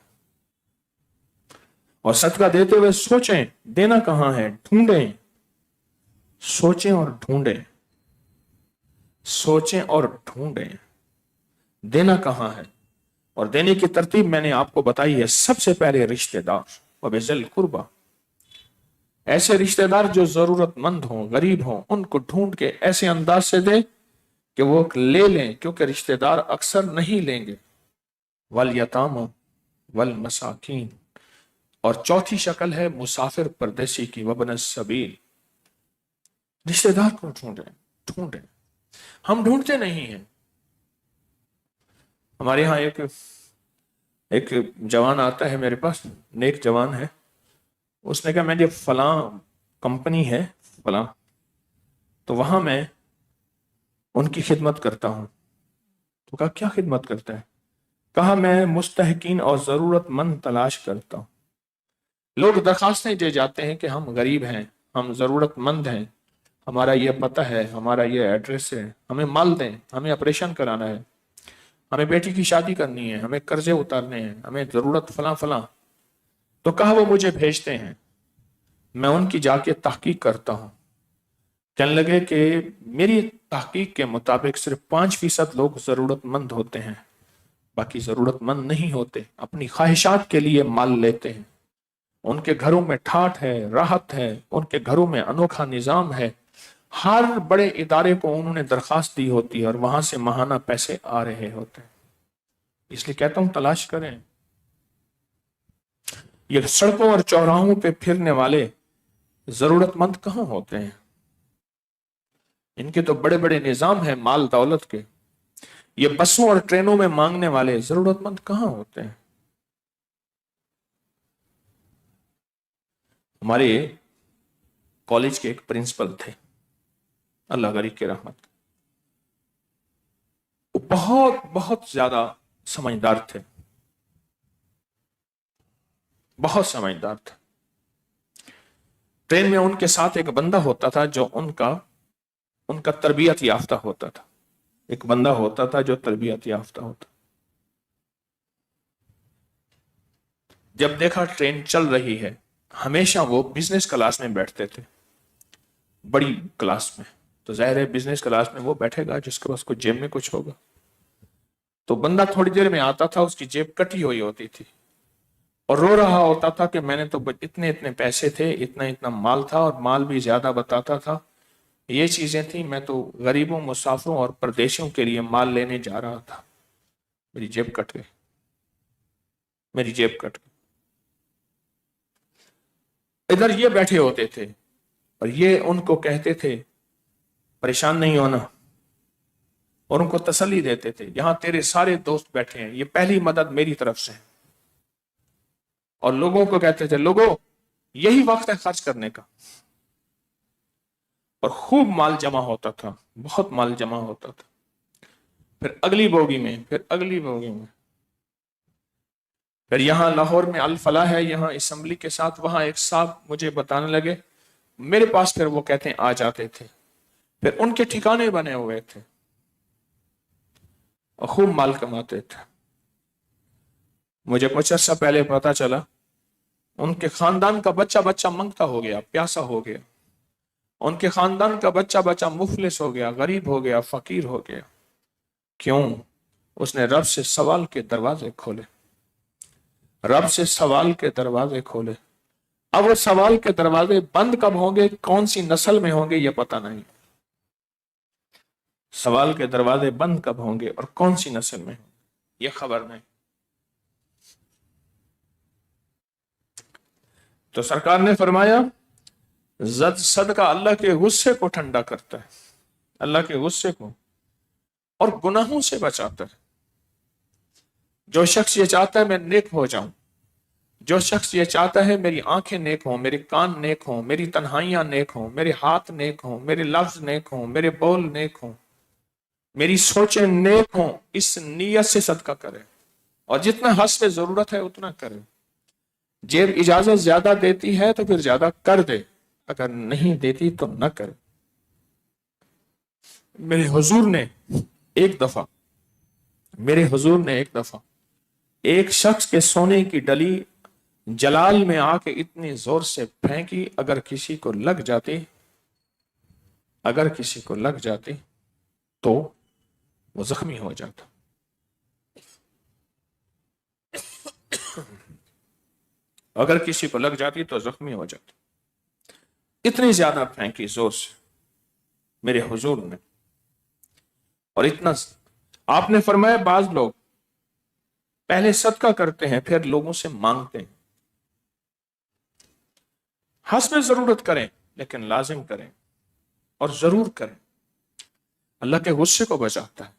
اور صدقہ دیتے ہوئے سوچیں دینا کہاں ہے، ڈھونڈیں، سوچیں اور ڈھونڈیں، سوچیں اور ڈھونڈیں دینا کہاں ہے۔ اور دینے کی ترتیب میں نے آپ کو بتائی ہے، سب سے پہلے رشتہ دار، وبذل القربہ، ایسے رشتہ دار جو ضرورت مند ہوں، غریب ہوں، ان کو ڈھونڈ کے ایسے انداز سے دے کہ وہ لے لیں، کیونکہ رشتہ دار اکثر نہیں لیں گے۔ والیتام والمساکین، اور چوتھی شکل ہے مسافر پردیسی کی، وابن السبیل۔ رشتہ دار کو ڈھونڈیں، ہم ڈھونڈتے نہیں ہیں۔ ہمارے ہاں ایک جوان آتا ہے میرے پاس، نیک جوان ہے، اس نے کہا میں جب فلاں کمپنی ہے فلاں، تو وہاں میں ان کی خدمت کرتا ہوں۔ تو کہا کیا خدمت کرتا ہے؟ کہا میں مستحقین اور ضرورت مند تلاش کرتا ہوں۔ لوگ درخواستیں دے جاتے ہیں کہ ہم غریب ہیں، ہم ضرورت مند ہیں، ہمارا یہ پتہ ہے، ہمارا یہ ایڈریس ہے، ہمیں مال دیں، ہمیں آپریشن کرانا ہے، ہمیں بیٹی کی شادی کرنی ہے، ہمیں قرضے اتارنے ہیں، ہمیں ضرورت فلاں فلاں۔ تو کہا وہ مجھے بھیجتے ہیں، میں ان کی جا کے تحقیق کرتا ہوں۔ کہنے لگے کہ میری تحقیق کے مطابق صرف 5% لوگ ضرورت مند ہوتے ہیں، باقی ضرورت مند نہیں ہوتے، اپنی خواہشات کے لیے مال لیتے ہیں۔ ان کے گھروں میں ٹھاٹھ ہے، راحت ہے، ان کے گھروں میں انوکھا نظام ہے، ہر بڑے ادارے کو انہوں نے درخواست دی ہوتی ہے اور وہاں سے ماہانہ پیسے آ رہے ہوتے ہیں۔ اس لیے کہتا ہوں تلاش کریں۔ یہ سڑکوں اور چوراہوں پہ پھرنے والے ضرورت مند کہاں ہوتے ہیں؟ ان کے تو بڑے بڑے نظام ہیں مال دولت کے، یہ بسوں اور ٹرینوں میں مانگنے والے ضرورت مند کہاں ہوتے ہیں؟ ہمارے کالج کے ایک پرنسپل تھے، اللہ غریب کی رحمت، وہ بہت زیادہ سمجھدار تھے، بہت سمجھدار تھے۔ ٹرین میں ان کے ساتھ ایک بندہ ہوتا تھا جو ان کا تربیت یافتہ ہوتا تھا، ایک بندہ ہوتا تھا جو تربیت یافتہ ہوتا۔ جب دیکھا ٹرین چل رہی ہے، ہمیشہ وہ بزنس کلاس میں بیٹھتے تھے، بڑی کلاس میں، تو ظاہر ہے بزنس کلاس میں وہ بیٹھے گا جس کے پاس کوئی جیب میں کچھ ہوگا۔ تو بندہ تھوڑی دیر میں آتا تھا، اس کی جیب کٹی ہوئی ہوتی تھی اور رو رہا ہوتا تھا کہ میں نے تو اتنے پیسے تھے، اتنا مال تھا، اور مال بھی زیادہ بتاتا تھا، یہ چیزیں تھیں، میں تو غریبوں، مسافروں اور پردیشیوں کے لیے مال لینے جا رہا تھا، میری جیب کٹ گئی، میری جیب کٹ گئی۔ ادھر یہ بیٹھے ہوتے تھے اور یہ ان کو کہتے تھے پریشان نہیں ہونا، اور ان کو تسلی دیتے تھے یہاں تیرے سارے دوست بیٹھے ہیں, یہ پہلی مدد میری طرف سے ہے. اور لوگوں کو کہتے تھے لوگوں یہی وقت ہے خرچ کرنے کا. اور خوب مال جمع ہوتا تھا, بہت مال جمع ہوتا تھا. پھر اگلی بوگی میں, پھر اگلی بوگی میں, پھر یہاں لاہور میں الفلاح ہے, یہاں اسمبلی کے ساتھ, وہاں ایک صاحب مجھے بتانے لگے میرے پاس, پھر وہ کہتے ہیں آ جاتے تھے, پھر ان کے ٹھکانے بنے ہوئے تھے اور خوب مال کماتے تھے. مجھے کچھ عرصہ پہلے پتا چلا ان کے خاندان کا بچہ بچہ منگتا ہو گیا, پیاسا ہو گیا. ان کے خاندان کا بچہ بچہ مفلس ہو گیا, غریب ہو گیا, فقیر ہو گیا. کیوں؟ اس نے رب سے سوال کے دروازے کھولے, رب سے سوال کے دروازے کھولے. اب وہ سوال کے دروازے بند کب ہوں گے, کون سی نسل میں ہوں گے, یہ پتہ نہیں. سوال کے دروازے بند کب ہوں گے اور کون سی نسل میں ہوں گے, یہ خبر نہیں. تو سرکار نے فرمایا صدقہ اللہ کے غصے کو ٹھنڈا کرتا ہے, اللہ کے غصے کو, اور گناہوں سے بچاتا ہے. جو شخص یہ چاہتا ہے میں نیک ہو جاؤں, جو شخص یہ چاہتا ہے میری آنکھیں نیک ہوں, میرے کان نیک ہوں, میری تنہائیاں نیک ہوں, میرے ہاتھ نیک ہوں, میرے لفظ نیک ہوں, میرے بول نیک ہوں, میری سوچیں نیک ہوں, اس نیت سے صدقہ کرے. اور جتنا حسب ضرورت ہے اتنا کرے. جیب اجازت زیادہ دیتی ہے تو پھر زیادہ کر دے, اگر نہیں دیتی تو نہ کرے. میرے حضور نے ایک دفعہ ایک شخص کے سونے کی ڈلی جلال میں آ کے اتنی زور سے پھینکی, اگر کسی کو لگ جاتی تو وہ زخمی ہو جاتا. اگر کسی کو لگ جاتی تو زخمی ہو جاتا. اتنی زیادہ پھینکی زور سے میرے حضور نے. اور اتنا آپ نے فرمایا بعض لوگ پہلے صدقہ کرتے ہیں پھر لوگوں سے مانگتے ہیں. حسب ضرورت کریں لیکن لازم کریں اور ضرور کریں, اللہ کے غصے کو بچاتا ہے.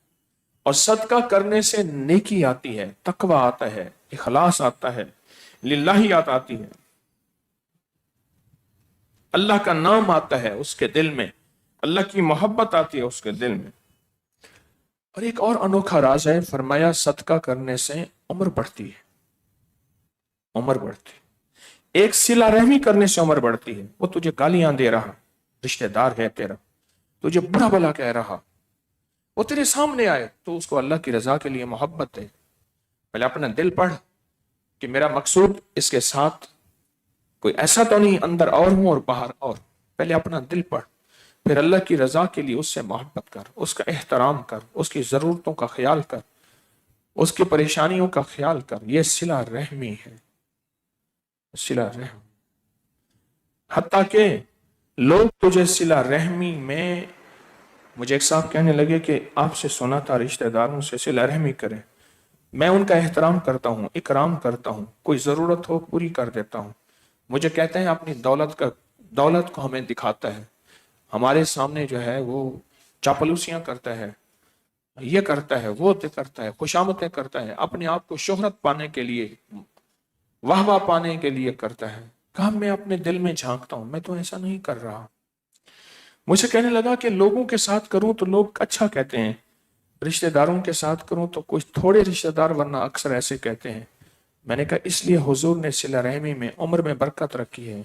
اور صدقہ کرنے سے نیکی آتی ہے, تقوی آتا ہے, اخلاص آتا ہے, للہیات آتی ہے, اللہ کا نام آتا ہے اس کے دل میں, اللہ کی محبت آتی ہے اس کے دل میں. اور ایک اور انوکھا راز ہے, فرمایا صدقہ کرنے سے عمر بڑھتی ہے, عمر بڑھتی. ایک صلہ رحمی کرنے سے عمر بڑھتی ہے. وہ تجھے گالیاں دے رہا, رشتہ دار ہے تیرا, تجھے برا بھلا کہہ رہا, وہ تیرے سامنے آئے تو اس کو اللہ کی رضا کے لیے محبت دے. پہلے اپنا دل پڑھ کہ میرا مقصود اس کے ساتھ کوئی ایسا تو نہیں اندر اور ہوں اور باہر اور. پہلے اپنا دل پڑھ, پھر اللہ کی رضا کے لیے اس سے محبت کر, اس کا احترام کر, اس کی ضرورتوں کا خیال کر, اس کی پریشانیوں کا خیال کر. یہ صلہ رحمی ہے, صلہ رحم. حتیٰ کہ لوگ تجھے صلہ رحمی میں, مجھے ایک صاحب کہنے لگے کہ آپ سے سنا تھا رشتہ داروں سے صلہ رحمی کریں. میں ان کا احترام کرتا ہوں, اکرام کرتا ہوں, کوئی ضرورت ہو پوری کر دیتا ہوں. مجھے کہتے ہیں اپنی دولت کو ہمیں دکھاتا ہے, ہمارے سامنے جو ہے وہ چاپلوسیاں کرتا ہے, یہ کرتا ہے, وہ کرتا ہے, خوشامدیں کرتا ہے, اپنے آپ کو شہرت پانے کے لیے, واہ واہ پانے کے لیے کرتا ہے. کہا میں اپنے دل میں جھانکتا ہوں, میں تو ایسا نہیں کر رہا. مجھے کہنے لگا کہ لوگوں کے ساتھ کروں تو لوگ اچھا کہتے ہیں, رشتہ داروں کے ساتھ کروں تو کچھ تھوڑے رشتہ دار ورنہ اکثر ایسے کہتے ہیں. میں نے کہا اس لیے حضور نے صلہ رحمی میں عمر میں برکت رکھی ہے,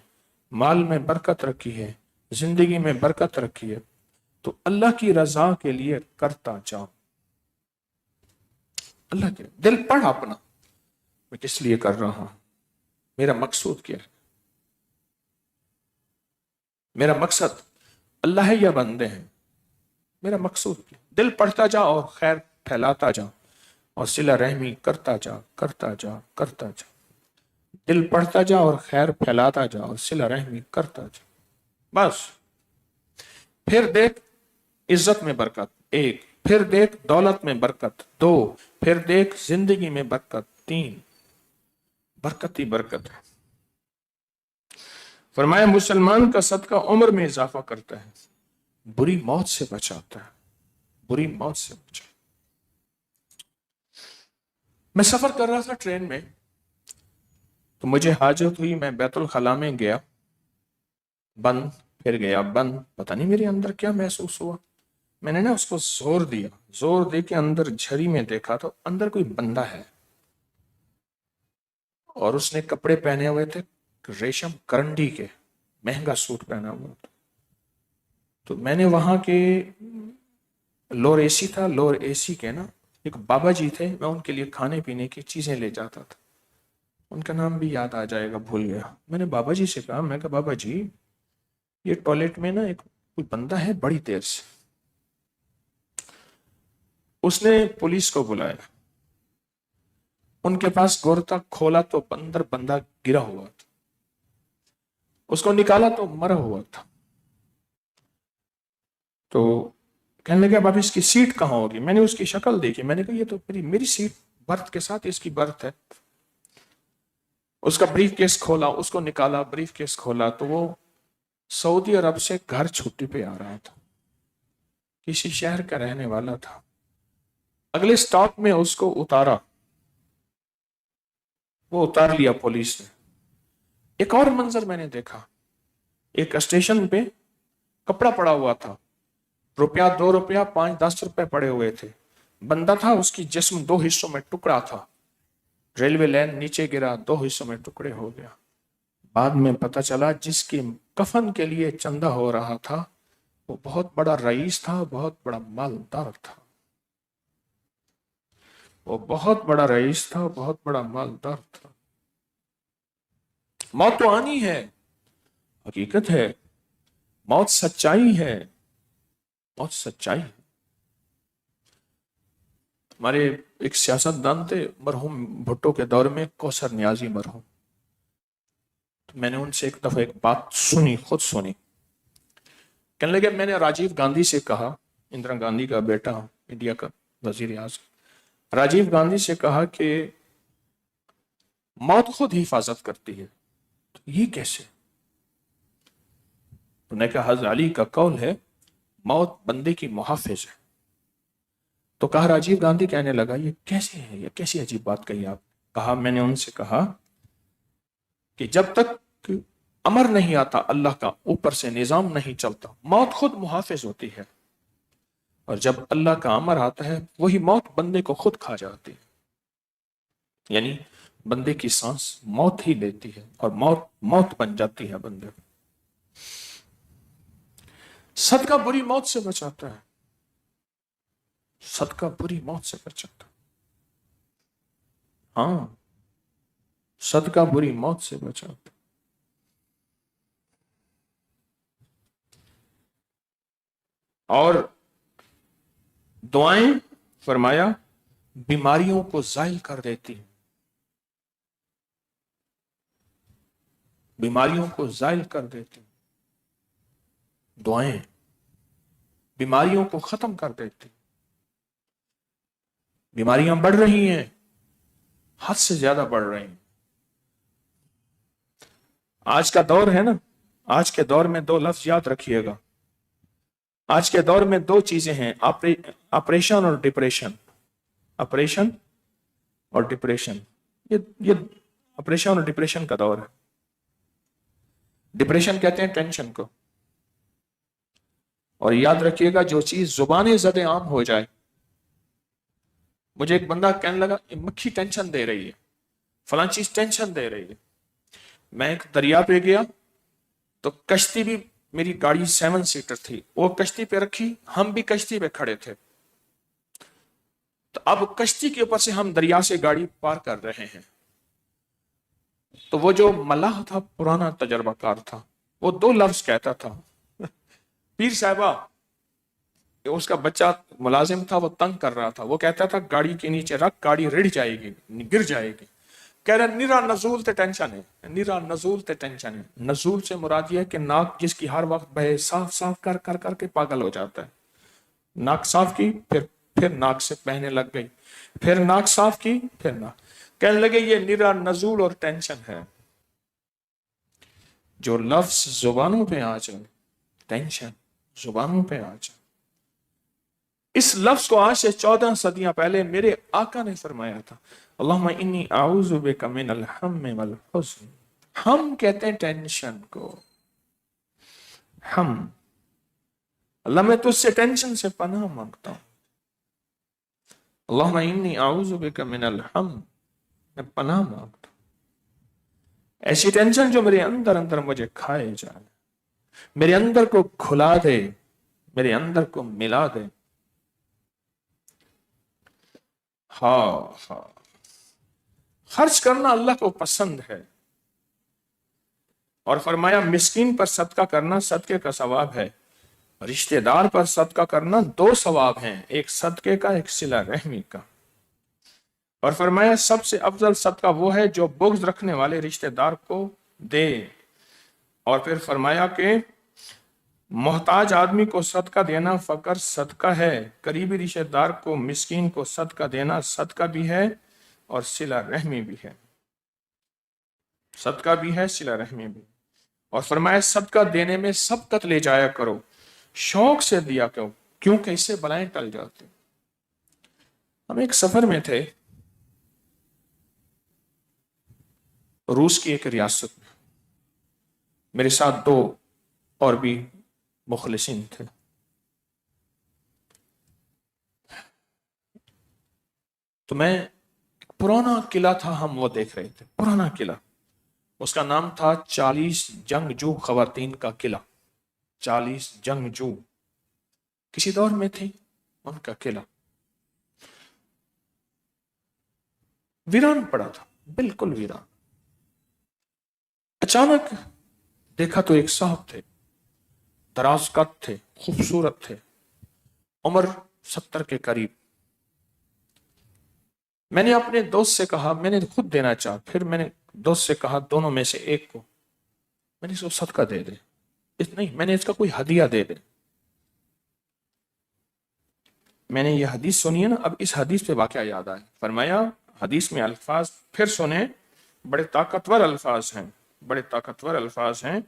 مال میں برکت رکھی ہے, زندگی میں برکت رکھی ہے. تو اللہ کی رضا کے لیے کرتا جاؤ. اللہ کے دل پڑھ اپنا, میں کس لیے کر رہا ہوں, میرا مقصود کیا ہے, میرا مقصد اللہ ہے یا بندے ہیں, میرا مقصود کیا. دل پڑھتا جا اور خیر پھیلاتا جا اور صلہ رحمی کرتا جا, کرتا جا, کرتا جا. دل پڑھتا جا اور خیر پھیلاتا جا اور صلہ رحمی کرتا جا. بس پھر دیکھ عزت میں برکت, ایک, پھر دیکھ دولت میں برکت, دو, پھر دیکھ زندگی میں برکت, تین. برکت ہی برکت ہے. فرمایا مسلمان کا صدقہ عمر میں اضافہ کرتا ہے, بری موت سے بچاتا ہے. بری موت سے بچا۔ میں سفر کر رہا تھا ٹرین میں، تو مجھے حاجت ہوئی، میں بیت الخلاء میں گیا، بند، پھر گیا بند، پتہ نہیں میرے اندر کیا محسوس ہوا، میں نے نا اس کو زور دیا، زور دے کے اندر جھری میں دیکھا تو اندر کوئی بندہ ہے، اور اس نے کپڑے پہنے ہوئے تھے ریشم کرنڈی کے، مہنگا سوٹ پہنا ہوا تھا۔ تو میں نے وہاں کے لوور اے سی تھا، لوور اے سی کے نا ایک بابا جی تھے، میں ان کے لیے کھانے پینے کی چیزیں لے جاتا تھا، ان کا نام بھی یاد آ جائے گا، بھول گیا۔ میں نے بابا جی سے کہا، میں کہا بابا جی یہ ٹوائلٹ میں نا ایک کوئی بندہ ہے بڑی دیر سے۔ اس نے پولیس کو بلایا، ان کے پاس غور تھا، کھولا تو اندر بندہ گرا ہوا تھا، اس کو نکالا تو مرا ہوا تھا۔ تو کہنے لگا بابا اس کی سیٹ کہاں ہوگی؟ میں نے اس کی شکل دیکھی، میں نے کہا یہ تو میری سیٹ برتھ کے ساتھ اس کی برتھ ہے۔ اس کا بریف کیس کھولا، اس کو نکالا، بریف کیس کھولا تو وہ سعودی عرب سے گھر چھٹی پہ آ رہا تھا، کسی شہر کا رہنے والا تھا۔ اگلے سٹاپ میں اس کو اتارا، وہ اتار لیا پولیس نے۔ ایک اور منظر میں نے دیکھا، ایک اسٹیشن پہ کپڑا پڑا ہوا تھا، روپیہ 2 روپیہ 5-10 روپے پڑے ہوئے تھے، بندہ تھا، اس کی جسم 2 حصوں میں ٹکڑا تھا، ریلوے لائن نیچے گرا، 2 حصوں میں ٹکڑے ہو گیا۔ بعد میں پتہ چلا جس کی کفن کے لیے چندہ ہو رہا تھا وہ بہت بڑا رئیس تھا، بہت بڑا مالدار تھا، وہ بہت بڑا رئیس تھا، بہت بڑا مالدار تھا۔ موت تو آنی ہے، حقیقت ہے، موت سچائی ہے، موت سچائی ہے۔ ہمارے ایک سیاست دان تھے مرحوم بھٹو کے دور میں، کوثر نیازی مرحوم، تو میں نے ان سے ایک دفعہ ایک بات سنی، خود سنی، کہنے لگے میں نے راجیو گاندھی سے کہا، اندرا گاندھی کا بیٹا، انڈیا کا وزیر اعظم، راجیو گاندھی سے کہا کہ موت خود حفاظت کرتی ہے، تو یہ کیسے؟ تو نے کہا حضرت علی کا قول ہے موت بندے کی محافظ ہے۔ تو کہا راجیو گاندھی کہنے لگا یہ کیسے ہے، یہ کیسی عجیب بات کہی آپ؟ کہا میں نے ان سے کہا کہ جب تک امر نہیں آتا اللہ کا، اوپر سے نظام نہیں چلتا، موت خود محافظ ہوتی ہے، اور جب اللہ کا امر آتا ہے وہی موت بندے کو خود کھا جاتی ہے، یعنی بندے کی سانس موت ہی لیتی ہے اور موت موت بن جاتی ہے بندے کو۔ صدقہ بری موت سے بچاتا ہے، صدقہ بری موت سے بچاتا ہے، ہاں صدقہ بری موت سے بچاتا ہے۔ اور دعائیں فرمایا بیماریوں کو زائل کر دیتی ہیں، بیماریوں کو زائل کر دیتی ہیں، دعائیں بیماریوں کو ختم کر دیتی ہیں۔ بیماریاں بڑھ رہی ہیں، حد سے زیادہ بڑھ رہی ہیں۔ آج کا دور ہے نا، آج کے دور میں 2 لفظ یاد رکھیے گا، آج کے دور میں 2 چیزیں ہیں، آپریشن اور ڈپریشن، آپریشن اور ڈپریشن، یہ آپریشن اور ڈپریشن کا دور ہے۔ ڈپریشن کہتے ہیں ٹینشن کو، اور یاد رکھیے گا جو چیز زبان زد عام ہو جائے، مجھے ایک بندہ کہنے لگا مکھی ٹینشن دے رہی ہے، فلاں چیز ٹینشن دے رہی ہے، میں ایک دریا پہ گیا تو کشتی بھی، میری گاڑی 7 سیٹر تھی، وہ کشتی پہ رکھی، ہم بھی کشتی پہ کھڑے تھے، تو اب کشتی کے اوپر سے ہم دریا سے گاڑی پار کر رہے ہیں، تو وہ جو ملاح تھا، پرانا تجربہ کار تھا، وہ 2 لفظ کہتا تھا، پیر صاحبہ، اس کا بچہ ملازم تھا، وہ تنگ کر رہا تھا، وہ کہتا تھا گاڑی کے نیچے رکھ، گاڑی رڑ جائے گی، گر جائے گی، کہہ رہا نیرا نزول تے ٹینشن ہے، نیرا نزول تے ٹینشن ہے۔ نزول سے مراد یہ ہے کہ ناک جس کی ہر وقت بہے، صاف صاف کر کر کر کے پاگل ہو جاتا ہے، ناک صاف کی، پھر ناک سے بہنے لگ گئی، پھر ناک صاف کی، پھر ناک، کہنے لگے یہ نیرا نزول اور ٹینشن ہے۔ جو لفظ زبانوں پہ آ جائے، ٹینشن زبانوں پہ آ جائے، اس لفظ کو آج سے 14 صدیاں پہلے میرے آقا نے فرمایا تھا، اللہم انی اعوذ بک من الہم والحزن. ہم کہتے ہیں ٹینشن کو، ہم، اللہ میں تجھ سے ٹینشن سے پناہ مانگتا ہوں. اللہم انی اعوذ بک من الہم، میں پناہ مانگتا ہوں ایسی ٹینشن جو میرے اندر اندر مجھے کھائے جائے، میرے اندر کو کھلا دے، میرے اندر کو ملا دے. ہاں ہاں، خرچ کرنا اللہ کو پسند ہے، اور فرمایا مسکین پر صدقہ کرنا صدقے کا ثواب ہے. رشتہ دار پر صدقہ کرنا 2 ثواب ہیں، ایک صدقے کا، ایک صلہ رحمی کا. اور فرمایا سب سے افضل صدقہ وہ ہے جو بغض رکھنے والے رشتہ دار کو دے. اور پھر فرمایا کہ محتاج آدمی کو صدقہ دینا فقر صدقہ ہے، قریبی رشتہ دار کو، مسکین کو صدقہ دینا صدقہ بھی ہے اور صلہ رحمی بھی ہے. صدقہ بھی ہے، صلہ رحمی بھی. اور فرمایا صدقہ دینے میں سبقت لے جایا کرو، شوق سے دیا کرو، کیونکہ اس سے بلائیں ٹل جاتی. ہم ایک سفر میں تھے روس کی ایک ریاست میں، میرے ساتھ 2 اور بھی مخلصین تھے. تو میں، ایک پرانا قلعہ تھا، ہم وہ دیکھ رہے تھے، پرانا قلعہ. اس کا نام تھا 40 جنگجو خواتین کا قلعہ. 40 جنگجو کسی دور میں تھی، ان کا قلعہ ویران پڑا تھا، بالکل ویران. اچانک دیکھا تو ایک صاحب تھے، دراز قد تھے، خوبصورت تھے، عمر 70 کے قریب. میں نے اپنے دوست سے کہا، میں نے خود دینا چاہا، پھر میں نے دوست سے کہا دونوں میں سے ایک کو میں نے اس کو صدقہ دے دے، نہیں میں نے اس کا کوئی ہدیہ دے دے. میں نے یہ حدیث سنی ہے نا، اب اس حدیث پہ واقعہ یاد آئے. فرمایا حدیث میں الفاظ پھر سنیں، بڑے طاقتور الفاظ ہیں، بڑے طاقتور الفاظ ہیں.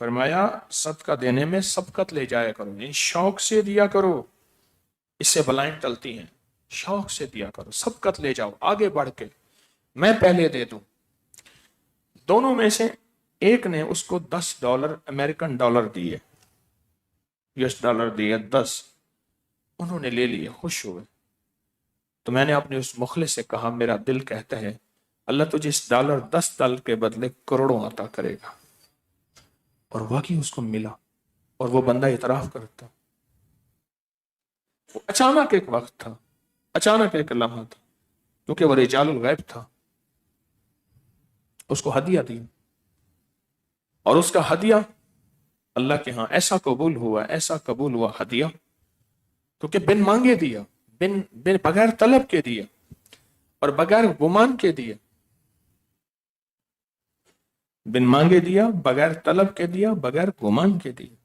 فرمایا صدقہ دینے میں سبقت لے جایا کرو، یعنی شوق سے دیا کرو، اس سے بلائیں ٹلتی ہیں. شوق سے دیا کرو، سبقت لے جاؤ آگے بڑھ کے، میں پہلے دے دوں. دونوں میں سے ایک نے اس کو $10 امریکن ڈالر دیے، $10 دیے 10. انہوں نے لے لیے، خوش ہوئے. تو میں نے اپنے اس مخلص سے کہا، میرا دل کہتا ہے اللہ تجھے اس $10 کے بدلے کروڑوں عطا کرے گا. اور واقعی اس کو ملا، اور وہ بندہ اعتراف کرتا. وہ اچانک ایک وقت تھا، اچانک ایک لمحہ تھا، کیونکہ وہ رجال الغیب تھا. اس کو ہدیہ دی، اور اس کا ہدیہ اللہ کے ہاں ایسا قبول ہوا، ایسا قبول ہوا ہدیہ، کیونکہ بن مانگے دیا، بن بغیر طلب کے دیا، اور بغیر گمان کے دیا. بن مانگے دیا، بغیر طلب کے دیا، بغیر گمان کے دیا.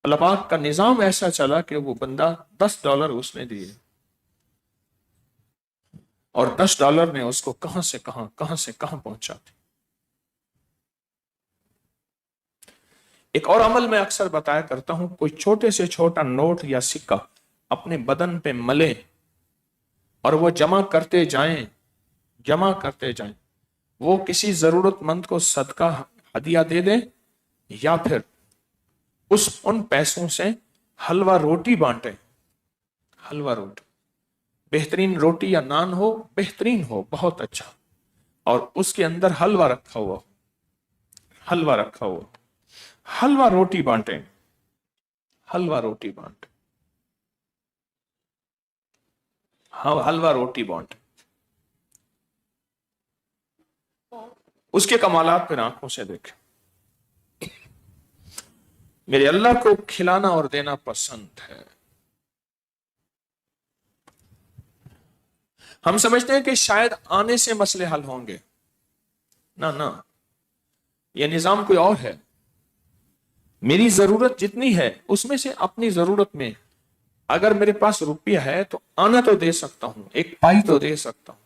اللہ پاک کا نظام ایسا چلا کہ وہ بندہ $10 اس نے دیے، اور $10 نے اس کو کہاں سے کہاں، کہاں سے کہاں پہنچا دی. ایک اور عمل میں اکثر بتایا کرتا ہوں، کوئی چھوٹے سے چھوٹا نوٹ یا سکہ اپنے بدن پہ ملے اور وہ جمع کرتے جائیں، جمع کرتے جائیں. وہ کسی ضرورت مند کو صدقہ ہدیہ دے دیں، یا پھر ان پیسوں سے حلوہ روٹی بانٹیں. حلوہ روٹی، بہترین روٹی یا نان ہو، بہترین ہو، بہت اچھا، اور اس کے اندر حلوہ رکھا ہوا، حلوہ رکھا ہوا، حلوہ روٹی بانٹیں، حلوہ روٹی بانٹیں، حلوہ روٹی بانٹیں. اس کے کمالات پھر آنکھوں سے دیکھیں. میرے اللہ کو کھلانا اور دینا پسند ہے. ہم سمجھتے ہیں کہ شاید آنے سے مسئلے حل ہوں گے، نہ، یہ نظام کوئی اور ہے. میری ضرورت جتنی ہے اس میں سے اپنی ضرورت میں، اگر میرے پاس روپیہ ہے تو آنا تو دے سکتا ہوں، ایک پائی تو دے سکتا ہوں،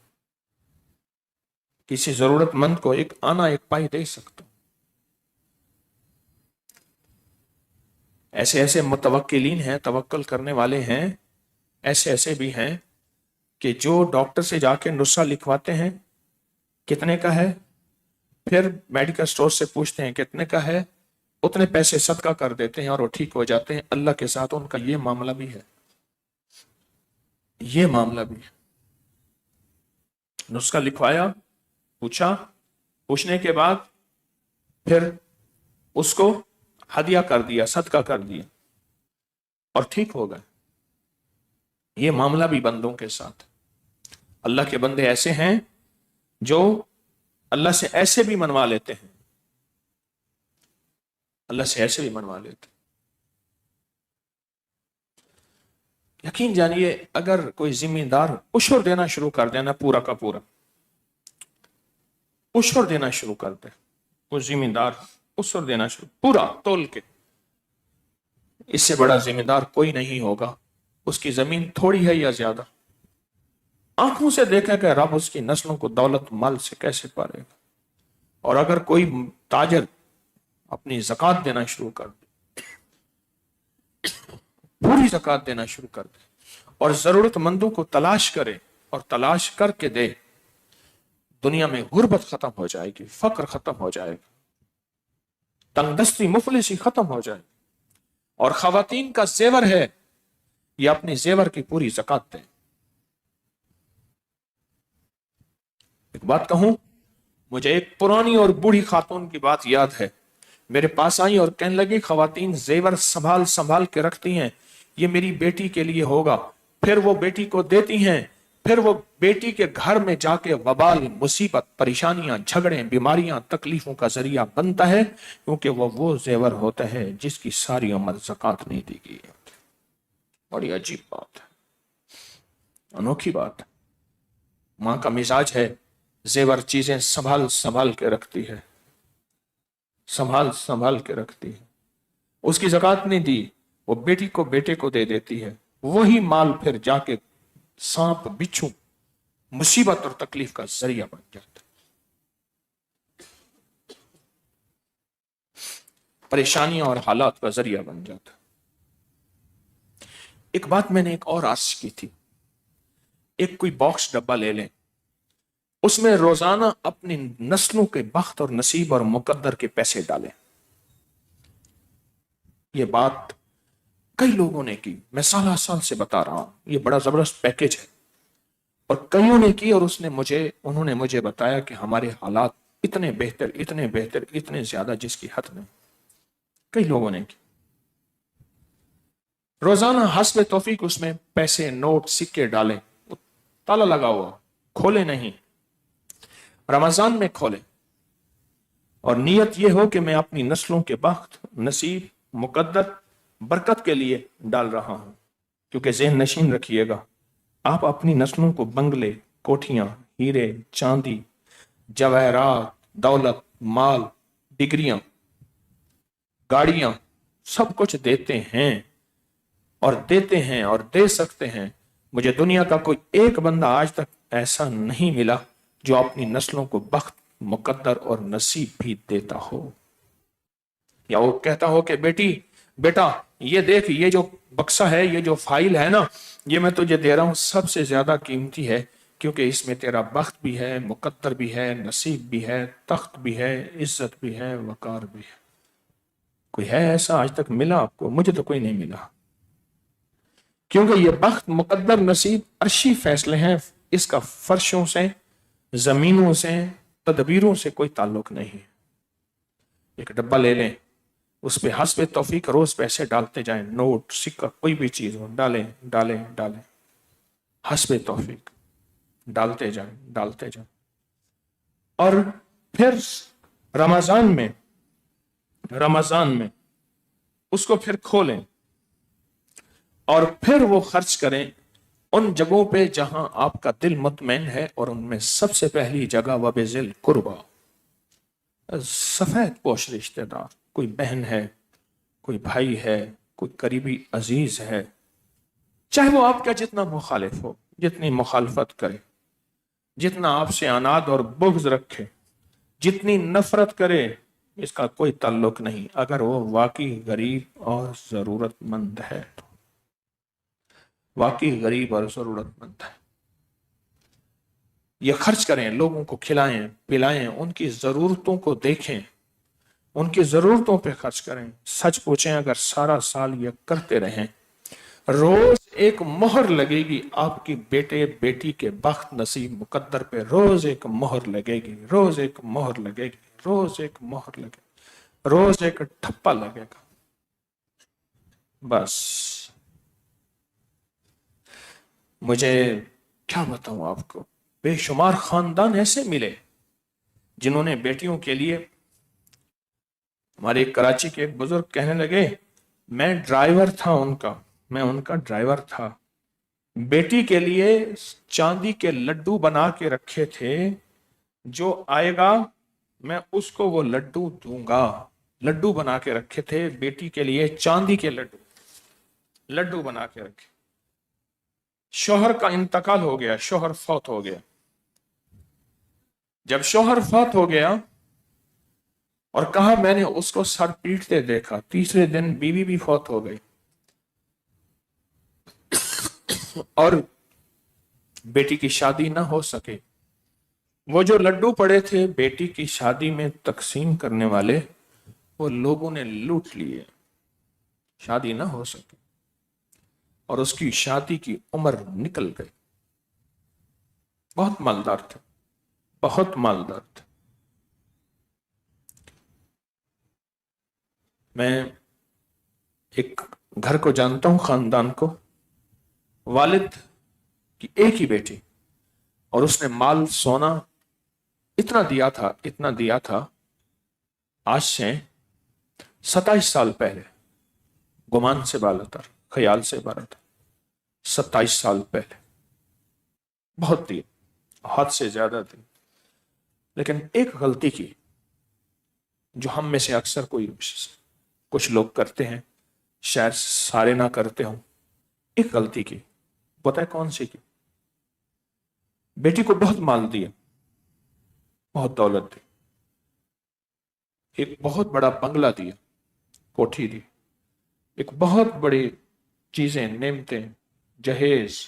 کسی ضرورت مند کو ایک آنا، ایک پائی دے سکتا ہوں. ایسے ایسے متوکلین ہیں، توکل کرنے والے ہیں، ایسے ایسے بھی ہیں کہ جو ڈاکٹر سے جا کے نسخہ لکھواتے ہیں کتنے کا ہے، پھر میڈیکل سٹور سے پوچھتے ہیں کتنے کا ہے، اتنے پیسے صدقہ کر دیتے ہیں اور وہ ٹھیک ہو جاتے ہیں۔ اللہ کے ساتھ ان کا یہ معاملہ بھی ہے، یہ معاملہ بھی ہے۔ نسخہ لکھوایا، پوچھنے کے بعد پھر اس کو ہدیہ کر دیا، صدقہ کر دیا اور ٹھیک ہو گئے۔ یہ معاملہ بھی بندوں کے ساتھ۔ اللہ کے بندے ایسے ہیں جو اللہ سے ایسے بھی منوا لیتے ہیں، اللہ سے ایسے بھی منوا لیتے ہیں۔ یقین جانیے اگر کوئی ذمہ دار عشر دینا شروع کر دینا، پورا کا پورا عشر دینا شروع کر دے، وہ ذمہ دار عشر دینا شروع پورا تول کے، اس سے بڑا ذمہ دار کوئی نہیں ہوگا۔ اس کی زمین تھوڑی ہے یا زیادہ، آنکھوں سے دیکھے کہ رب اس کی نسلوں کو دولت مال سے کیسے پالے گا۔ اور اگر کوئی تاجر اپنی زکوٰۃ دینا شروع کر دے، پوری زکوٰۃ دینا شروع کر دے اور ضرورت مندوں کو تلاش کرے اور تلاش کر کے دے، دنیا میں غربت ختم ہو جائے گی، فقر ختم ہو جائے گا، تنگ دستی مفلسی ختم ہو جائے گی۔ اور خواتین کا زیور ہے، یہ اپنی زیور کی پوری زکوٰۃ دیں۔ ایک بات کہوں، مجھے ایک پرانی اور بوڑھی خاتون کی بات یاد ہے، میرے پاس آئی اور کہنے لگی خواتین زیور سنبھال سنبھال کے رکھتی ہیں، یہ میری بیٹی کے لیے ہوگا، پھر وہ بیٹی کو دیتی ہیں، پھر وہ بیٹی کے گھر میں جا کے وبال، مصیبت، پریشانیاں، جھگڑے، بیماریاں، تکلیفوں کا ذریعہ بنتا ہے، کیونکہ وہ زیور ہوتا ہے جس کی ساری عمر زکوٰۃ نہیں دی گئی۔ بڑی عجیب بات ہے، انوکھی بات۔ ماں کا مزاج ہے زیور چیزیں سنبھال سنبھال کے رکھتی ہے، سنبھال سنبھال کے رکھتی ہے۔ اس کی زکوٰۃ نہیں دی، وہ بیٹی کو بیٹے کو دے دیتی ہے، وہی مال پھر جا کے سانپ، بچھو، مصیبت اور تکلیف کا ذریعہ بن جاتا ہے، پریشانیاں اور حالات کا ذریعہ بن جاتا ہے۔ ایک بات میں نے ایک اور عرض کی تھی، ایک کوئی باکس ڈبہ لے لیں، اس میں روزانہ اپنی نسلوں کے بخت اور نصیب اور مقدر کے پیسے ڈالیں۔ یہ بات کئی لوگوں نے کی، میں سالہ سال سے بتا رہا ہوں، یہ بڑا زبردست پیکج ہے، اور کئیوں نے کی، اور انہوں نے مجھے بتایا کہ ہمارے حالات اتنے بہتر، اتنے بہتر، اتنے زیادہ جس کی حد نہیں۔ کئی لوگوں نے کی، روزانہ حسب توفیق اس میں پیسے، نوٹ، سکے ڈالیں، تالا لگا ہوا، کھولے نہیں، رمضان میں کھولیں، اور نیت یہ ہو کہ میں اپنی نسلوں کے بخت، نصیب، مقدر، برکت کے لیے ڈال رہا ہوں۔ کیونکہ ذہن نشین رکھیے گا، آپ اپنی نسلوں کو بنگلے، کوٹھیاں، ہیرے، چاندی، جواہرات، دولت، مال، ڈگریاں، گاڑیاں، سب کچھ دیتے ہیں اور دیتے ہیں اور دے سکتے ہیں۔ مجھے دنیا کا کوئی ایک بندہ آج تک ایسا نہیں ملا جو اپنی نسلوں کو بخت، مقدر اور نصیب بھی دیتا ہو، یا وہ کہتا ہو کہ بیٹا یہ دیکھ، یہ جو بکسہ ہے، یہ جو فائل ہے نا، یہ میں تجھے دے رہا ہوں، سب سے زیادہ قیمتی ہے، کیونکہ اس میں تیرا بخت بھی ہے، مقدر بھی ہے، نصیب بھی ہے، تخت بھی ہے، عزت بھی ہے، وقار بھی ہے۔ کوئی ہے ایسا آج تک ملا آپ کو؟ مجھے تو کوئی نہیں ملا، کیونکہ یہ بخت، مقدر، نصیب عرشی فیصلے ہیں، اس کا فرشوں سے، زمینوں سے، تدبیروں سے کوئی تعلق نہیں۔ ایک ڈبہ لے لیں، اس پہ حسب توفیق روز پیسے ڈالتے جائیں، نوٹ، سکہ، کوئی بھی چیز ہو، ڈالیں ڈالیں ڈالیں، حسب توفیق ڈالتے جائیں ڈالتے جائیں۔ اور پھر رمضان میں اس کو پھر کھولیں اور پھر وہ خرچ کریں ان جگہوں پہ جہاں آپ کا دل مطمئن ہے، اور ان میں سب سے پہلی جگہ وبذل قربا، سفید پوش رشتہ دار، کوئی بہن ہے، کوئی بھائی ہے، کوئی قریبی عزیز ہے، چاہے وہ آپ کا جتنا مخالف ہو، جتنی مخالفت کرے، جتنا آپ سے عناد اور بغض رکھے، جتنی نفرت کرے، اس کا کوئی تعلق نہیں اگر وہ واقعی غریب اور ضرورت مند ہے تو، واقعی غریب اور ضرورت مند ہے۔ یہ خرچ کریں، لوگوں کو کھلائیں پلائیں، ان کی ضرورتوں کو دیکھیں، ان کی ضرورتوں پہ خرچ کریں۔ سچ پوچھیں اگر سارا سال یہ کرتے رہیں، روز ایک مہر لگے گی آپ کی بیٹے بیٹی کے بخت نصیب مقدر پہ، روز ایک مہر لگے گی، روز ایک مہر لگے گی، روز ایک مہر لگے گی، روز ایک ٹھپا لگے گا۔ بس مجھے کیا بتاؤں آپ کو، بے شمار خاندان ایسے ملے جنہوں نے بیٹیوں کے لیے، ہمارے کراچی کے ایک بزرگ کہنے لگے میں ڈرائیور تھا ان کا، میں ان کا ڈرائیور تھا، بیٹی کے لیے چاندی کے لڈو بنا کے رکھے تھے، جو آئے گا میں اس کو وہ لڈو دوں گا۔ لڈو بنا کے رکھے تھے بیٹی کے لیے، چاندی کے لڈو بنا کے رکھے۔ شوہر کا انتقال ہو گیا، شوہر فوت ہو گیا۔ جب شوہر فوت ہو گیا اور کہا میں نے اس کو سر پیٹتے دیکھا، تیسرے دن بیوی بھی فوت ہو گئی اور بیٹی کی شادی نہ ہو سکے۔ وہ جو لڈو پڑے تھے بیٹی کی شادی میں تقسیم کرنے والے، وہ لوگوں نے لوٹ لیے، شادی نہ ہو سکے اور اس کی شادی کی عمر نکل گئی۔ بہت مالدار تھے، بہت مالدار تھے۔ میں ایک گھر کو جانتا ہوں، خاندان کو، والد کی ایک ہی بیٹی، اور اس نے مال سونا اتنا دیا تھا، آج سے 27 سال پہلے، گمان سے بالاتر، خیال سے بالاتر 27 سال پہلے، بہت دی، حد سے زیادہ دی۔ لیکن ایک غلطی کی جو ہم میں سے اکثر کچھ لوگ کرتے ہیں، شاید سارے نہ کرتے ہوں، ایک غلطی کی، پتہ ہے کون سی کی؟ بیٹی کو بہت مال دیا، بہت دولت دی، ایک بہت بڑا بنگلہ دیا، کوٹھی دی، ایک بہت بڑی چیزیں، نعمتیں، جہیز،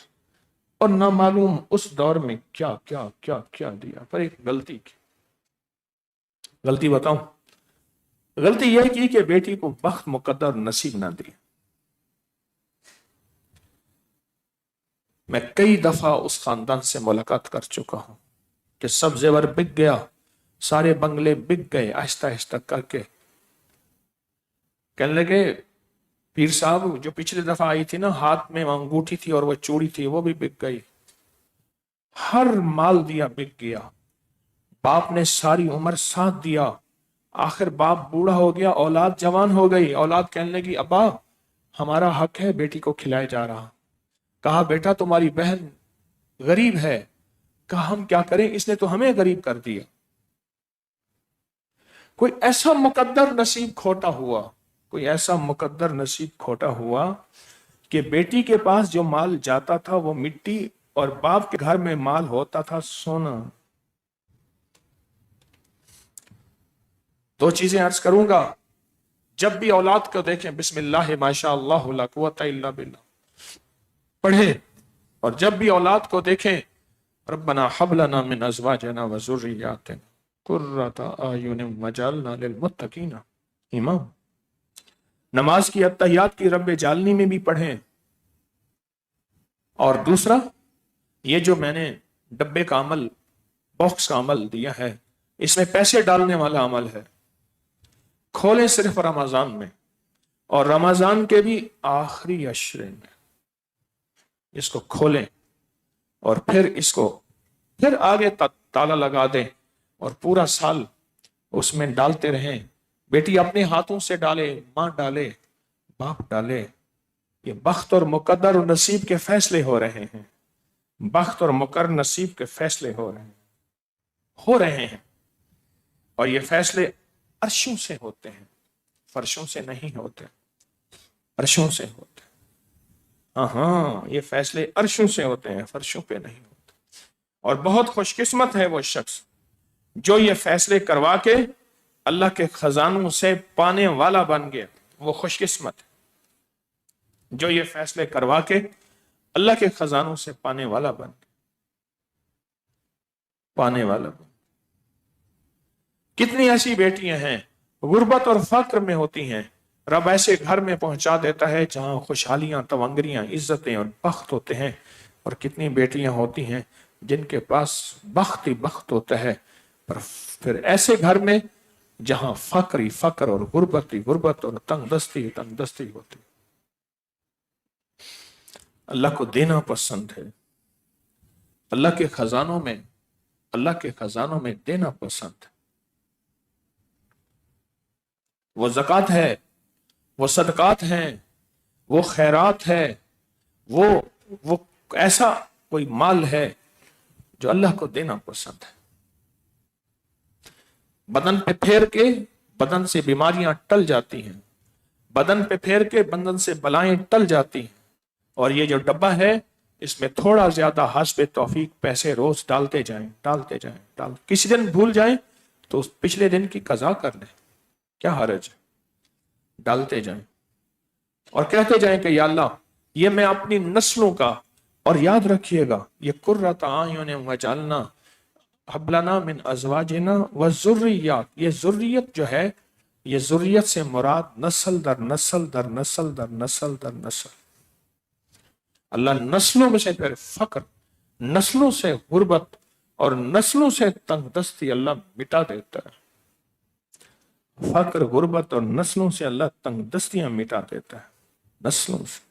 اور نہ معلوم اس دور میں کیا کیا کیا کیا دیا، پر ایک غلطی کی۔ غلطی بتاؤں؟ غلطی یہ کی کہ بیٹی کو بخت مقدر نصیب نہ دی۔ میں کئی دفعہ اس خاندان سے ملاقات کر چکا ہوں کہ سب زیور بک گیا، سارے بنگلے بک گئے، آہستہ آہستہ کر کے۔ کہنے لگے پیر صاحب جو پچھلی دفعہ آئی تھی نا، ہاتھ میں انگوٹھی تھی اور وہ چوڑی تھی، وہ بھی بک گئی، ہر مال دیا بک گیا۔ باپ نے ساری عمر ساتھ دیا، آخر باپ بوڑھا ہو گیا، اولاد جوان ہو گئی، اولاد کہنے لگی ابا ہمارا حق ہے بیٹی کو کھلائے جا رہا۔ کہا بیٹا تمہاری بہن غریب ہے۔ کہا ہم کیا کریں، اس نے تو ہمیں غریب کر دیا۔ کوئی ایسا مقدر نصیب کھوٹا ہوا، کوئی ایسا مقدر نصیب کھوٹا ہوا کہ بیٹی کے پاس جو مال جاتا تھا وہ مٹی، اور باپ کے گھر میں مال ہوتا تھا سونا۔ دو چیزیں عرض کروں گا، جب بھی اولاد کو دیکھیں بسم اللہ ماشاء اللہ لا قوت الا باللہ پڑھیں، اور جب بھی اولاد کو دیکھیں ربنا حب لنا من ازواجنا وذریاتنا قرۃ اعین واجعلنا للمتقین اماما۔ نماز کی اتحیات کی رب جالنی میں بھی پڑھیں۔ اور دوسرا، یہ جو میں نے ڈبے کا عمل، باکس کا عمل دیا ہے، اس میں پیسے ڈالنے والا عمل ہے، کھولیں صرف رمضان میں، اور رمضان کے بھی آخری عشرے میں اس کو کھولیں، اور پھر آگے تالا لگا دیں، اور پورا سال اس میں ڈالتے رہیں۔ بیٹی اپنے ہاتھوں سے ڈالے، ماں ڈالے، باپ ڈالے، یہ بخت اور مقدر اور نصیب کے فیصلے ہو رہے ہیں، بخت اور مقرر نصیب کے فیصلے ہو رہے ہیں، اور یہ فیصلے عرشوں سے ہوتے ہیں، فرشوں سے نہیں ہوتے، عرشوں سے ہوتے ہیں۔ ہاں یہ فیصلے عرشوں سے ہوتے ہیں، فرشوں پہ نہیں ہوتے۔ اور بہت خوش قسمت ہے وہ شخص جو یہ فیصلے کروا کے اللہ کے خزانوں سے پانے والا بن گیا، وہ خوش قسمت ہے جو یہ فیصلے کروا کے اللہ کے خزانوں سے پانے والا بن گیا، پانے والا بن۔ کتنی ایسی بیٹیاں ہیں غربت اور فقر میں ہوتی ہیں، رب ایسے گھر میں پہنچا دیتا ہے جہاں خوشحالیاں، تونگریاں، عزتیں اور بخت ہوتے ہیں، اور کتنی بیٹیاں ہوتی ہیں جن کے پاس بخت ہی بخت ہوتا ہے، پر پھر ایسے گھر میں جہاں فقر ہی فقر اور غربت ہی غربت اور تنگ دستی ہی تنگ دستی ہوتی۔ اللہ کو دینا پسند ہے، اللہ کے خزانوں میں، اللہ کے خزانوں میں دینا پسند ہے۔ وہ زکوٰۃ ہے، وہ صدقات ہیں، وہ خیرات ہے، وہ ایسا کوئی مال ہے جو اللہ کو دینا پسند ہے۔ بدن پہ پھیر کے بدن سے بیماریاں ٹل جاتی ہیں، بدن پہ پھیر کے بدن سے بلائیں ٹل جاتی ہیں، اور یہ جو ڈبہ ہے اس میں تھوڑا زیادہ حسب توفیق پیسے روز ڈالتے جائیں، کسی دن بھول جائیں تو اس پچھلے دن کی قضا کر لیں، کیا حرج ہے، ڈالتے جائیں اور کہتے جائیں کہ یا اللہ یہ میں اپنی نسلوں کا، اور یاد رکھیے گا یہ قرۃ اعین وجعلنا ہب لنا من ازواجنا وذریات، یہ ذریت جو ہے، یہ ذریت سے مراد نسل در نسل در نسل در نسل در نسل، اللہ نسلوں میں سے پھر فقر، نسلوں سے غربت اور نسلوں سے تنگ دستی اللہ مٹا دیتا ہے، فقر، غربت اور نسلوں سے اللہ تنگ دستیاں مٹا دیتا ہے، نسلوں سے۔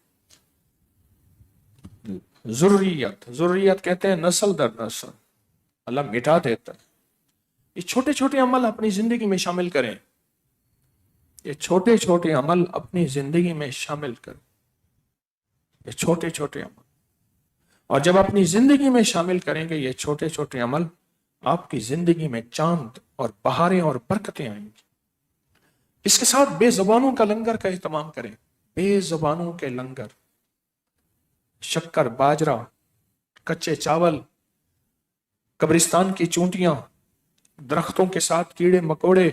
ذریت کہتے ہیں نسل در نسل، اللہ مٹا دیتا ہے۔ یہ چھوٹے چھوٹے عمل اپنی زندگی میں شامل کریں، یہ چھوٹے چھوٹے عمل اپنی زندگی میں شامل کریں، یہ چھوٹے چھوٹے عمل، اور جب اپنی زندگی میں شامل کریں گے یہ چھوٹے چھوٹے عمل، آپ کی زندگی میں چاند اور بہاریں اور برکتیں آئیں گی۔ اس کے ساتھ بے زبانوں کا لنگر کا اہتمام کریں، بے زبانوں کے لنگر، شکر، باجرہ، کچے چاول، قبرستان کی چونٹیاں، درختوں کے ساتھ کیڑے مکوڑے،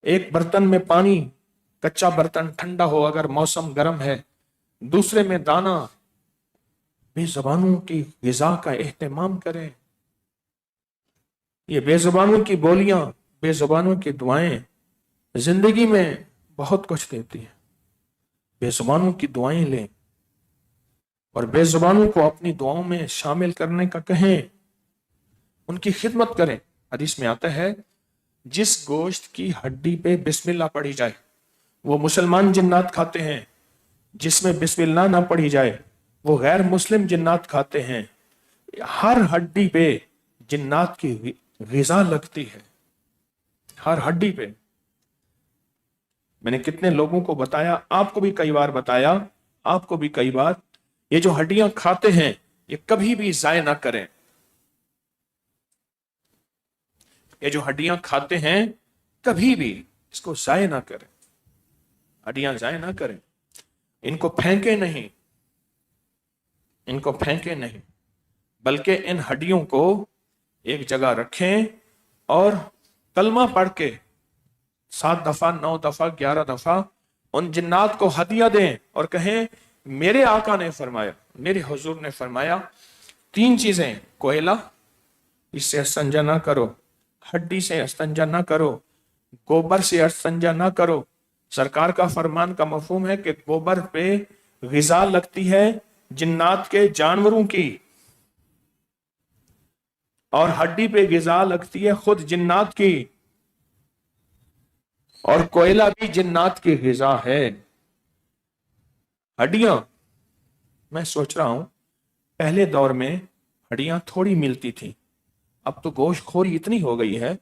ایک برتن میں پانی، کچا برتن ٹھنڈا ہو اگر موسم گرم ہے، دوسرے میں دانہ، بے زبانوں کی غذا کا اہتمام کریں۔ یہ بے زبانوں کی بولیاں، بے زبانوں کی دعائیں زندگی میں بہت کچھ دیتی ہیں۔ بے زبانوں کی دعائیں لیں اور بے زبانوں کو اپنی دعاؤں میں شامل کرنے کا کہیں، ان کی خدمت کریں۔ حدیث میں آتا ہے جس گوشت کی ہڈی پہ بسم اللہ پڑھی جائے وہ مسلمان جنات کھاتے ہیں، جس میں بسم اللہ نہ پڑھی جائے وہ غیر مسلم جنات کھاتے ہیں۔ ہر ہڈی پہ جنات کی غذا لگتی ہے، ہر ہڈی پہ۔ میں نے کتنے لوگوں کو بتایا، آپ کو بھی کئی بار بتایا، آپ کو بھی کئی بار، یہ جو ہڈیاں کھاتے ہیں یہ کبھی بھی ضائع نہ کریں، یہ جو ہڈیاں کھاتے ہیں کبھی بھی اس کو ضائع نہ کریں، ہڈیاں ضائع نہ کریں، ان کو پھینکیں نہیں، ان کو پھینکیں نہیں، بلکہ ان ہڈیوں کو ایک جگہ رکھیں اور کلمہ پڑھ کے 7 دفعہ 9 دفعہ 11 دفعہ ان جنات کو ہدیہ دیں اور کہیں میرے آقا نے فرمایا، میرے حضور نے فرمایا 3 چیزیں، کوئلہ اس سے استنجا نہ کرو، ہڈی سے استنجا نہ کرو، گوبر سے استنجا نہ کرو۔ سرکار کا فرمان کا مفہوم ہے کہ گوبر پہ غذا لگتی ہے جنات کے، جانوروں کی، اور ہڈی پہ غذا لگتی ہے خود جنات کی، اور کوئلہ بھی جنات کی غذا ہے۔ ہڈیاں، میں سوچ رہا ہوں پہلے دور میں ہڈیاں تھوڑی ملتی تھی، اب تو گوشت خوری اتنی ہو گئی ہے۔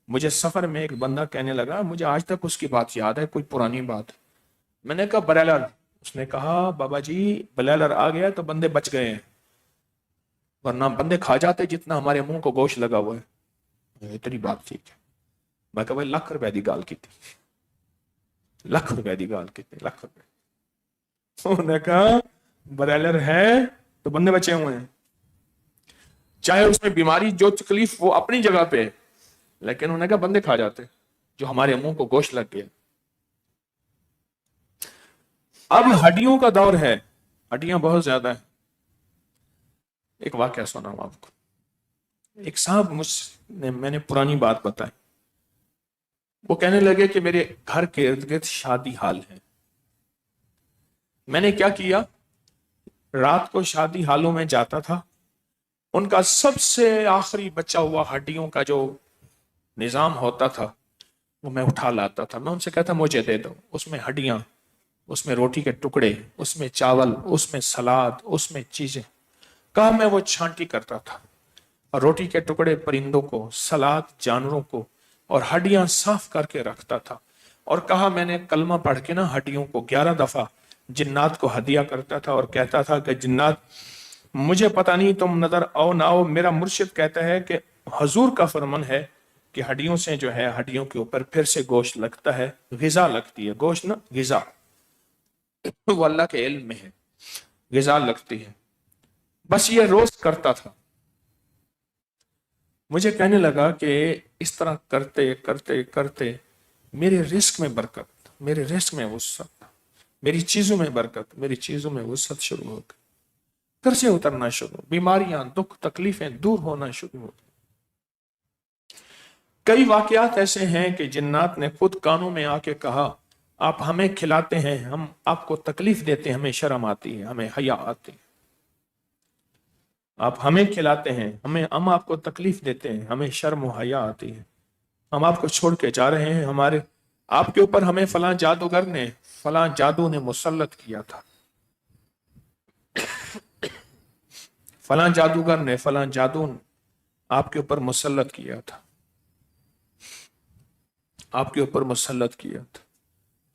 مجھے سفر میں ایک بندہ کہنے لگا، مجھے آج تک اس کی بات یاد ہے، کوئی پرانی بات، میں نے کہا بریلر، اس نے کہا بابا جی بریلر آ گیا تو بندے بچ گئے ہیں، ورنہ بندے کھا جاتے جتنا ہمارے منہ کو گوشت لگا ہوا ہے۔ اتنی بات ٹھیک ہے، میں کہا بھائی لکھ روپے دی گال کی تھی، لکھ روپے دی گال کی تھی، لکھ روپے۔ انہوں نے کہا بریلر ہے تو بندے بچے ہوئے ہیں، چاہے اس میں بیماری جو تکلیف وہ اپنی جگہ پہ، لیکن انہوں نے کہا بندے کھا جاتے جو ہمارے منہ کو گوشت لگ گیا. اب ہڈیوں کا دور ہے، ہڈیاں بہت زیادہ ہیں. ایک واقعہ سناؤں آپ کو. ایک صاحب میں نے پرانی بات بتائی. وہ کہنے لگے کہ میرے گھر کے ارد گرد شادی حال ہے. میں نے کیا کیا، رات کو شادی حالوں میں جاتا تھا، ان کا سب سے آخری بچا ہوا ہڈیوں کا جو نظام ہوتا تھا وہ میں اٹھا لاتا تھا. میں ان سے کہتا مجھے دے دو. اس میں ہڈیاں، اس میں روٹی کے ٹکڑے، اس میں چاول، اس میں سلاد، اس میں چیزیں. کہا میں وہ چھانٹی کرتا تھا اور روٹی کے ٹکڑے پرندوں کو، سلاد جانوروں کو، اور ہڈیاں صاف کر کے رکھتا تھا. اور کہا میں نے کلمہ پڑھ کے نا ہڈیوں کو 11 دفعہ جنات کو ہدیہ کرتا تھا اور کہتا تھا کہ جنات مجھے پتہ نہیں تم نظر آؤ نہ آؤ، میرا مرشد کہتا ہے کہ حضور کا فرمان ہے کہ ہڈیوں سے جو ہے، ہڈیوں کے اوپر پھر سے گوشت لگتا ہے، غذا لگتی ہے. گوشت نا غذا، وہ اللہ کے علم میں ہے، غذا لگتی ہے. بس یہ روز کرتا تھا. مجھے کہنے لگا کہ اس طرح کرتے کرتے کرتے میرے رزق میں برکت، میرے رزق میں وسعت، میری چیزوں میں برکت، میری چیزوں میں وسعت شروع ہو گئی. قرضے اترنا شروع، بیماریاں، دکھ، تکلیفیں دور ہونا شروع ہو گئی. کئی واقعات ایسے ہیں کہ جنات نے خود کانوں میں آ کے کہا آپ ہمیں کھلاتے ہیں، ہم آپ کو تکلیف دیتے ہیں، ہمیں شرم آتی ہے، ہمیں حیا آتی ہے. آپ ہمیں کھلاتے ہیں، ہم آپ کو تکلیف دیتے ہیں، ہمیں شرم و حیا آتی ہے. ہم آپ کو چھوڑ کے جا رہے ہیں، ہمارے آپ کے اوپر ہمیں فلاں جادوگر نے، فلاں جادو نے مسلط کیا تھا، فلاں جادوگر نے، فلاں جادو نے آپ کے اوپر مسلط کیا تھا، آپ کے اوپر مسلط کیا تھا.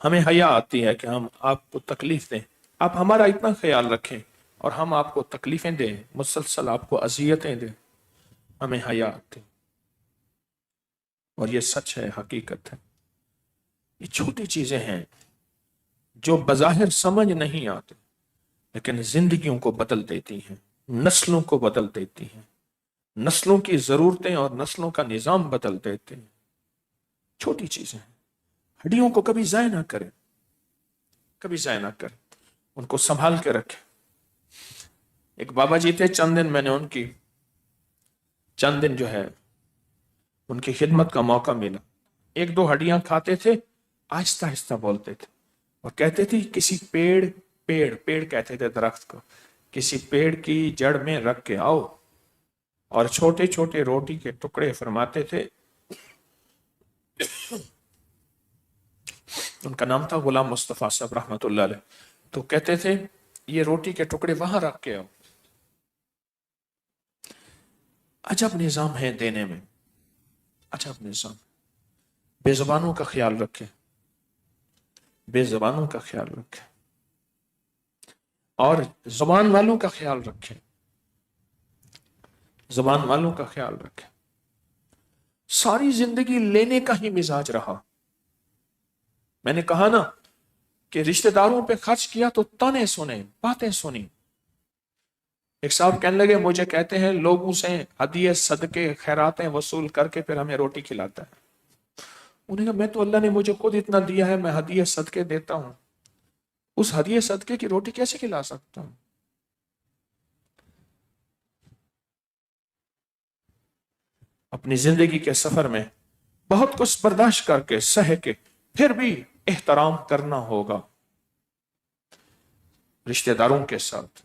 ہمیں حیا آتی ہے کہ ہم آپ کو تکلیف دیں، آپ ہمارا اتنا خیال رکھیں اور ہم آپ کو تکلیفیں دیں، مسلسل آپ کو اذیتیں دیں، ہمیں حیا آتی. اور یہ سچ ہے، حقیقت ہے. یہ چھوٹی چیزیں ہیں جو بظاہر سمجھ نہیں آتی لیکن زندگیوں کو بدل دیتی ہیں، نسلوں کو بدل دیتی ہیں، نسلوں کی ضرورتیں اور نسلوں کا نظام بدل دیتے ہیں. چھوٹی چیزیں ہیں. ہڈیوں کو کبھی ضائع نہ کریں، کبھی ضائع نہ کریں، ان کو سنبھال کے رکھیں. ایک بابا جی تھے، چند دن میں نے ان کی چند دن جو ہے ان کی خدمت کا موقع ملا. ایک دو ہڈیاں کھاتے تھے، آہستہ آہستہ بولتے تھے اور کہتے تھے کسی پیڑ کہتے تھے درخت کو، کسی پیڑ کی جڑ میں رکھ کے آؤ. اور چھوٹے چھوٹے روٹی کے ٹکڑے فرماتے تھے. ان کا نام تھا غلام مصطفیٰ صاحب رحمت اللہ علیہ. تو کہتے تھے یہ روٹی کے ٹکڑے وہاں رکھ کے آؤ. عجب نظام ہے دینے میں، عجب نظام. بے زبانوں کا خیال رکھیں، بے زبانوں کا خیال رکھیں اور زبان والوں کا خیال رکھیں، زبان والوں کا خیال رکھیں. ساری زندگی لینے کا ہی مزاج رہا. میں نے کہا نا کہ رشتہ داروں پہ خرچ کیا تو تانے سنے، باتیں سنی. ایک صاحب کہنے لگے مجھے کہتے ہیں لوگوں سے ہدیے صدقے خیراتیں وصول کر کے پھر ہمیں روٹی کھلاتا ہے. انہوں نے کہا میں تو اللہ نے مجھے خود اتنا دیا ہے، میں ہدیے صدقے دیتا ہوں، اس ہدیے صدقے کی روٹی کیسے کھلا سکتا ہوں؟ اپنی زندگی کے سفر میں بہت کچھ برداشت کر کے سہ کے پھر بھی احترام کرنا ہوگا رشتہ داروں کے ساتھ،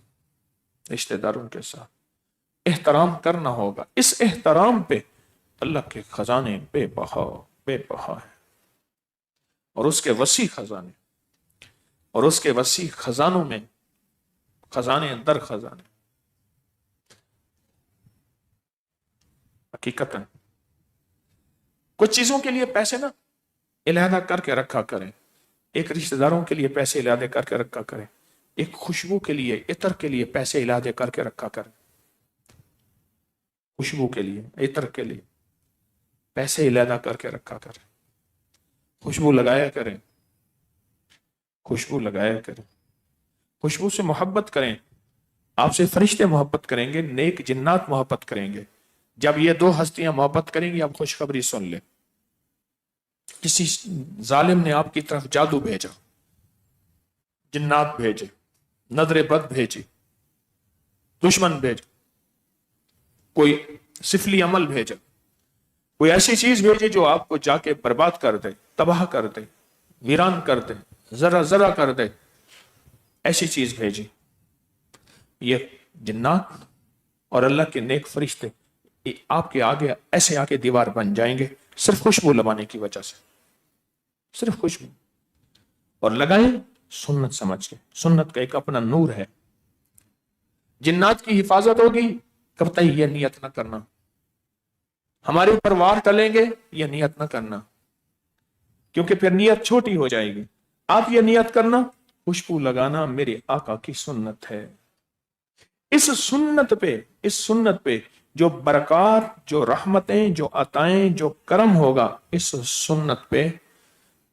رشتہ داروں کے ساتھ احترام کرنا ہوگا. اس احترام پہ اللہ کے خزانے بے بہا ہے اور اس کے وسیع خزانے، اور اس کے وسیع خزانوں میں خزانے در خزانے. حقیقت کچھ چیزوں کے لیے پیسے نا علیحدہ کر کے رکھا کریں. ایک رشتہ داروں کے لیے پیسے علیحدہ کر کے رکھا کریں، ایک خوشبو کے لیے، عطر کے لیے پیسے علیحدہ کر کے رکھا کریں. خوشبو کے لیے، عطر کے لیے پیسے علیحدہ کر کے رکھا کریں. خوشبو لگایا کریں، خوشبو لگایا کریں، خوشبو سے محبت کریں. آپ سے فرشتے محبت کریں گے، نیک جنات محبت کریں گے. جب یہ دو ہستیاں محبت کریں گی، آپ خوشخبری سن لیں، کسی ظالم نے آپ کی طرف جادو بھیجا، جنات بھیجے، نظر بد بھیجی، دشمن بھیجا، کوئی سفلی عمل بھیجا، کوئی ایسی چیز بھیجی جو آپ کو جا کے برباد کر دے، تباہ کر دے، ویران کر دے، ذرا ذرا کر دے، ایسی چیز بھیجی، یہ جنات اور اللہ کے نیک فرشتے آپ کے آگے ایسے آ کے دیوار بن جائیں گے، صرف خوشبو لگانے کی وجہ سے، صرف خوشبو، اور لگائیں سنت سمجھ کے، سنت کا ایک اپنا نور ہے۔ جنات کی حفاظت ہوگی، کبھی یہ نیت نہ کرنا ہمارے اوپر وار ٹلیں گے، یہ نیت نہ کرنا، کیونکہ پھر نیت چھوٹی ہو جائے گی۔ آپ یہ نیت کرنا، خوشبو لگانا میرے آقا کی سنت ہے، اس سنت پہ جو برکات، جو رحمتیں، جو عطائیں، جو کرم ہوگا، اس سنت پہ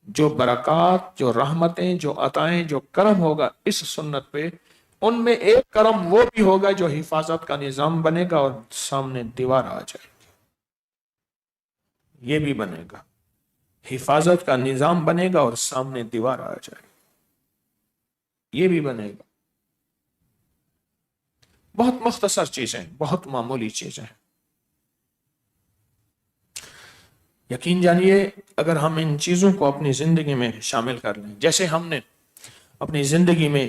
جو برکات، جو رحمتیں، جو عطائیں، جو کرم ہوگا اس سنت پہ، ان میں ایک کرم وہ بھی ہوگا جو حفاظت کا نظام بنے گا اور سامنے دیوار آ جائے گی، یہ بھی بنے گا، حفاظت کا نظام بنے گا اور سامنے دیوار آ جائے گی، یہ بھی بنے گا۔ بہت مختصر چیزیں، بہت معمولی چیزیں ہیں، یقین جانیے اگر ہم ان چیزوں کو اپنی زندگی میں شامل کر لیں، جیسے ہم نے اپنی زندگی میں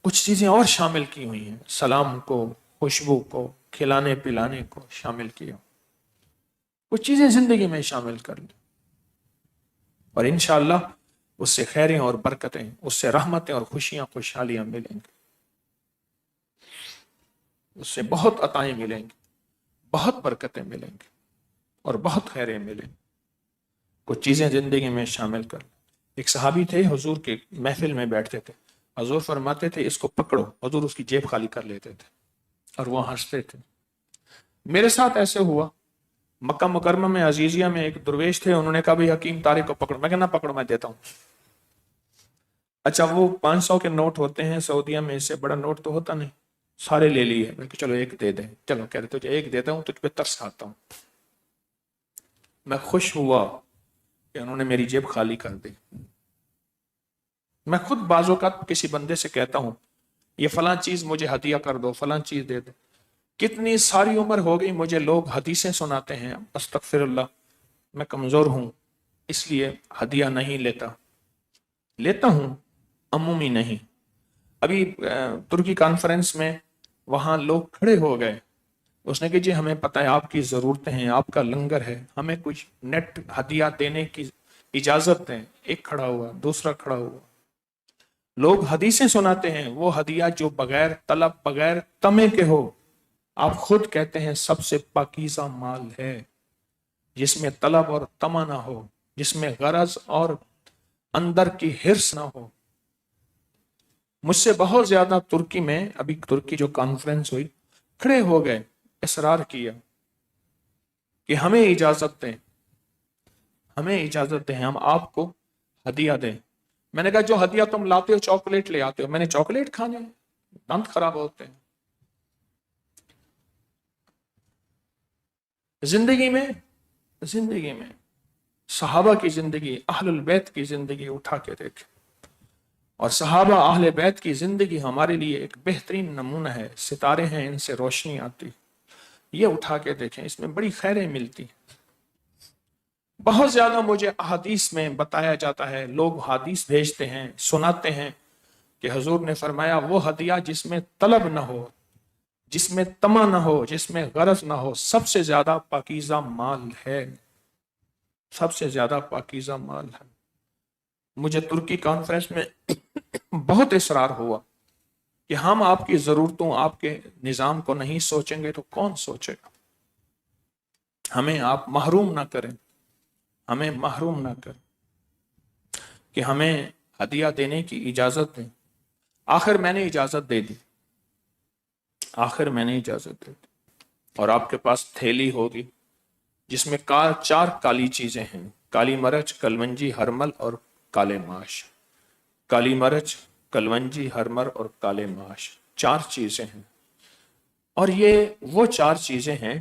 کچھ چیزیں اور شامل کی ہوئی ہیں، سلام کو، خوشبو کو، کھلانے پلانے کو شامل کیا، کچھ چیزیں زندگی میں شامل کر لیں، اور انشاءاللہ اس سے خیریں اور برکتیں، اس سے رحمتیں اور خوشیاں، خوشحالیاں ملیں گی، اس سے بہت عطائیں ملیں گی، بہت برکتیں ملیں گی اور بہت خیریں ملیں گی۔ کچھ چیزیں زندگی میں شامل کر لیں۔ ایک صحابی تھے، حضور کے محفل میں بیٹھتے تھے، حضور فرماتے تھے اس کو پکڑو، حضور اس کی جیب خالی کر لیتے تھے اور وہ ہنستے تھے۔ میرے ساتھ ایسے ہوا، مکہ مکرمہ میں عزیزیہ میں ایک درویش تھے، انہوں نے کہا بھئی حکیم طارق کو پکڑو، میں کہا نہ پکڑو، میں دیتا ہوں۔ اچھا وہ 500 کے نوٹ ہوتے ہیں سعودیہ میں، اس سے بڑا نوٹ تو ہوتا نہیں، سارے لے لیے، میں کہ چلو ایک دے دیں، چلو کہہ رہے تجھے ایک دیتا ہوں، تجھ پہ ترس کھاتا ہوں۔ میں خوش ہوا کہ انہوں نے میری جیب خالی کر دی۔ میں خود بعض اوقات کسی بندے سے کہتا ہوں یہ فلاں چیز مجھے ہدیہ کر دو، فلاں چیز دے دو، کتنی ساری عمر ہو گئی مجھے لوگ حدیثیں سناتے ہیں، استغفر اللہ، میں کمزور ہوں اس لیے ہدیہ نہیں لیتا ہوں، عمومی نہیں۔ ابھی ترکی کانفرنس میں وہاں لوگ کھڑے ہو گئے، اس نے کہ جی ہمیں پتہ ہے آپ کی ضرورتیں ہیں، آپ کا لنگر ہے، ہمیں کچھ نیٹ ہدیہ دینے کی اجازت دیں۔ ایک کھڑا ہوا، دوسرا کھڑا ہوا، لوگ حدیثیں سناتے ہیں، وہ ہدیہ جو بغیر طلب، بغیر تمے کے ہو، آپ خود کہتے ہیں سب سے پاکیزہ مال ہے، جس میں طلب اور تما نہ ہو، جس میں غرض اور اندر کی حرص نہ ہو۔ مجھ سے بہت زیادہ ترکی میں، ابھی ترکی جو کانفرنس ہوئی، کھڑے ہو گئے، اصرار کیا کہ ہمیں اجازت دیں، ہم آپ کو ہدیہ دیں۔ میں نے کہا جو ہدیہ تم لاتے ہو چاکلیٹ لے آتے ہو، میں نے چاکلیٹ کھانے، دانت خراب ہوتے ہیں۔ زندگی میں صحابہ کی زندگی، اہل البیت کی زندگی اٹھا کے دیکھیں، اور صحابہ اہل بیت کی زندگی ہمارے لیے ایک بہترین نمونہ ہے، ستارے ہیں، ان سے روشنی آتی، یہ اٹھا کے دیکھیں، اس میں بڑی خیریں ملتی۔ بہت زیادہ مجھے احادیث میں بتایا جاتا ہے، لوگ حدیث بھیجتے ہیں، سناتے ہیں کہ حضور نے فرمایا وہ ہدیہ جس میں طلب نہ ہو، جس میں طمع نہ ہو، جس میں غرض نہ ہو، سب سے زیادہ پاکیزہ مال ہے، سب سے زیادہ پاکیزہ مال ہے۔ مجھے ترکی کانفرنس میں بہت اصرار ہوا کہ ہم آپ کی ضرورتوں، آپ کے نظام کو نہیں سوچیں گے تو کون سوچے گا؟ ہمیں آپ محروم نہ کریں، ہمیں محروم نہ کریں کہ ہمیں ہدیہ دینے کی اجازت دیں۔ آخر میں نے اجازت دے دی، اور آپ کے پاس تھیلی ہوگی جس میں 4 کالی چیزیں ہیں، کالی مرچ، کلونجی، ہرمل اور کالے ماش۔ کالی مرچ، کلونجی، ہرمل اور کالے ماش، 4 چیزیں ہیں، اور یہ وہ 4 چیزیں ہیں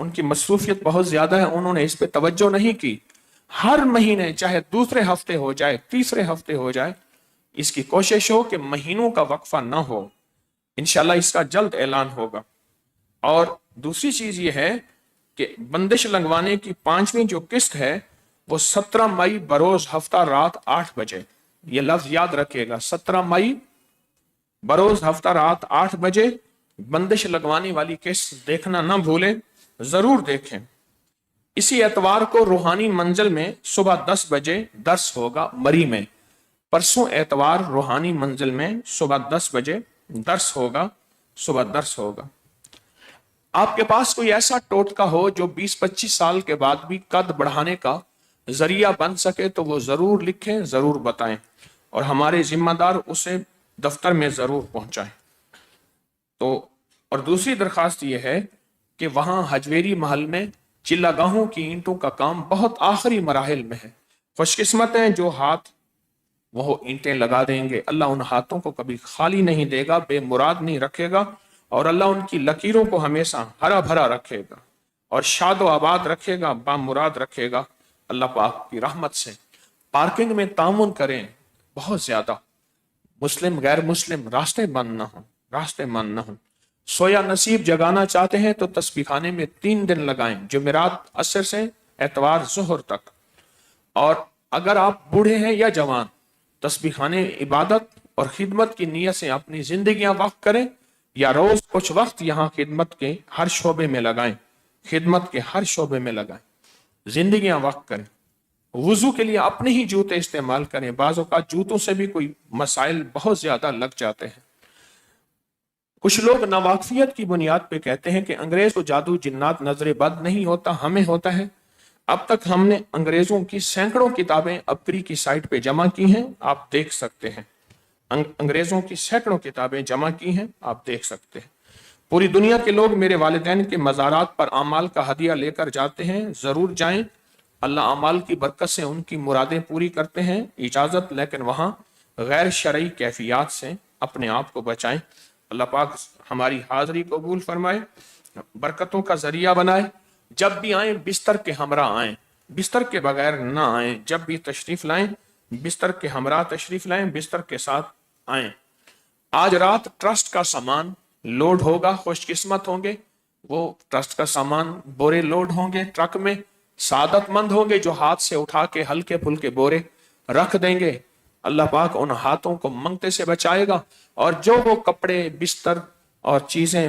ان کی مصروفیت بہت زیادہ ہے، انہوں نے اس پہ توجہ نہیں کی۔ ہر مہینے چاہے دوسرے ہفتے ہو جائے، تیسرے ہفتے ہو جائے، اس کی کوشش ہو کہ مہینوں کا وقفہ نہ ہو۔ انشاءاللہ اس کا جلد اعلان ہوگا۔ اور دوسری چیز یہ ہے کہ بندش لگوانے کی 5ویں جو قسط ہے وہ 17 مئی بروز ہفتہ رات 8 بجے، یہ لفظ یاد رکھیے گا، 17 مئی بروز ہفتہ رات 8 بجے بندش لگوانے والی قسط دیکھنا نہ بھولیں، ضرور دیکھیں۔ اسی اتوار کو روحانی منزل میں صبح 10 بجے درس ہوگا مری میں۔ پرسوں اتوار روحانی منزل میں صبح 10 بجے درس ہوگا، صبح درس ہوگا۔ آپ کے پاس کوئی ایسا ٹوٹکا ہو جو 20-25 سال کے بعد بھی قد بڑھانے کا ذریعہ بن سکے تو وہ ضرور لکھیں، ضرور بتائیں، اور ہمارے ذمہ دار اسے دفتر میں ضرور پہنچائیں۔ تو اور دوسری درخواست یہ ہے کہ وہاں حجویری محل میں چلا گاہوں کی اینٹوں کا کام بہت آخری مراحل میں ہے۔ خوش قسمت ہیں جو ہاتھ وہ اینٹیں لگا دیں گے، اللہ ان ہاتھوں کو کبھی خالی نہیں دے گا، بے مراد نہیں رکھے گا، اور اللہ ان کی لکیروں کو ہمیشہ ہرا بھرا رکھے گا اور شاد و آباد رکھے گا، با مراد رکھے گا اللہ پاک کی رحمت سے۔ پارکنگ میں تعاون کریں بہت زیادہ، مسلم غیر مسلم راستے بند نہ ہوں، راستے بند نہ ہوں۔ سویا نصیب جگانا چاہتے ہیں تو تسبیح خانے میں 3 دن لگائیں، جمعرات عصر سے اتوار ظہر تک۔ اور اگر آپ بوڑھے ہیں یا جوان، تسبیح خانے عبادت اور خدمت کی نیت سے اپنی زندگیاں وقف کریں، یا روز کچھ وقت یہاں خدمت کے ہر شعبے میں لگائیں، خدمت کے ہر شعبے میں لگائیں، زندگیاں وقف کریں۔ وضو کے لیے اپنے ہی جوتے استعمال کریں، بعض اوقات جوتوں سے بھی کوئی مسائل بہت زیادہ لگ جاتے ہیں۔ کچھ لوگ ناواقفیت کی بنیاد پہ کہتے ہیں کہ انگریز کو جادو جنات نظر بد نہیں ہوتا، ہمیں ہوتا ہے۔ اب تک ہم نے انگریزوں کی سینکڑوں کتابیں اپری کی سائٹ پہ جمع کی ہیں، آپ دیکھ سکتے ہیں۔ انگریزوں کی سینکڑوں کتابیں جمع کی ہیں، آپ دیکھ سکتے ہیں۔ پوری دنیا کے لوگ میرے والدین کے مزارات پر اعمال کا ہدیہ لے کر جاتے ہیں، ضرور جائیں، اللہ اعمال کی برکت سے ان کی مرادیں پوری کرتے ہیں۔ اجازت، لیکن وہاں غیر شرعی کیفیات سے اپنے آپ کو بچائیں۔ اللہ پاک ہماری حاضری قبول فرمائے، برکتوں کا ذریعہ بنائے۔ جب بھی آئیں بستر کے ہمراہ آئیں، بستر کے بغیر نہ آئیں۔ جب بھی تشریف لائیں بستر کے ہمراہ تشریف لائیں، بستر کے ساتھ آئیں۔ آج رات ٹرسٹ کا سامان لوڈ ہوگا، خوش قسمت ہوں گے وہ ٹرسٹ کا سامان بورے لوڈ ہوں گے ٹرک میں، سعادت مند ہوں گے جو ہاتھ سے اٹھا کے ہلکے پھلکے بورے رکھ دیں گے۔ اللہ پاک ان ہاتھوں کو منگتے سے بچائے گا، اور جو وہ کپڑے، بستر اور چیزیں،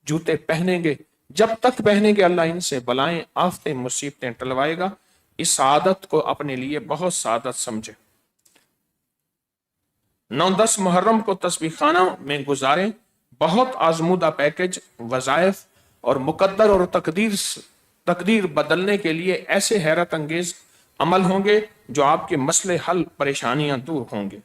جوتے پہنیں گے، جب تک پہنیں گے اللہ ان سے بلائیں، آفتیں، مصیبتیں ٹلوائے گا۔ اس سعادت کو اپنے لیے بہت سعادت سمجھے۔ 9-10 محرم کو تسبیح خانہ میں گزاریں، بہت آزمودہ پیکج، وظائف اور مقدر اور تقدیر بدلنے کے لیے ایسے حیرت انگیز عمل ہوں گے جو آپ کے مسئلے حل، پریشانیاں دور ہوں گے۔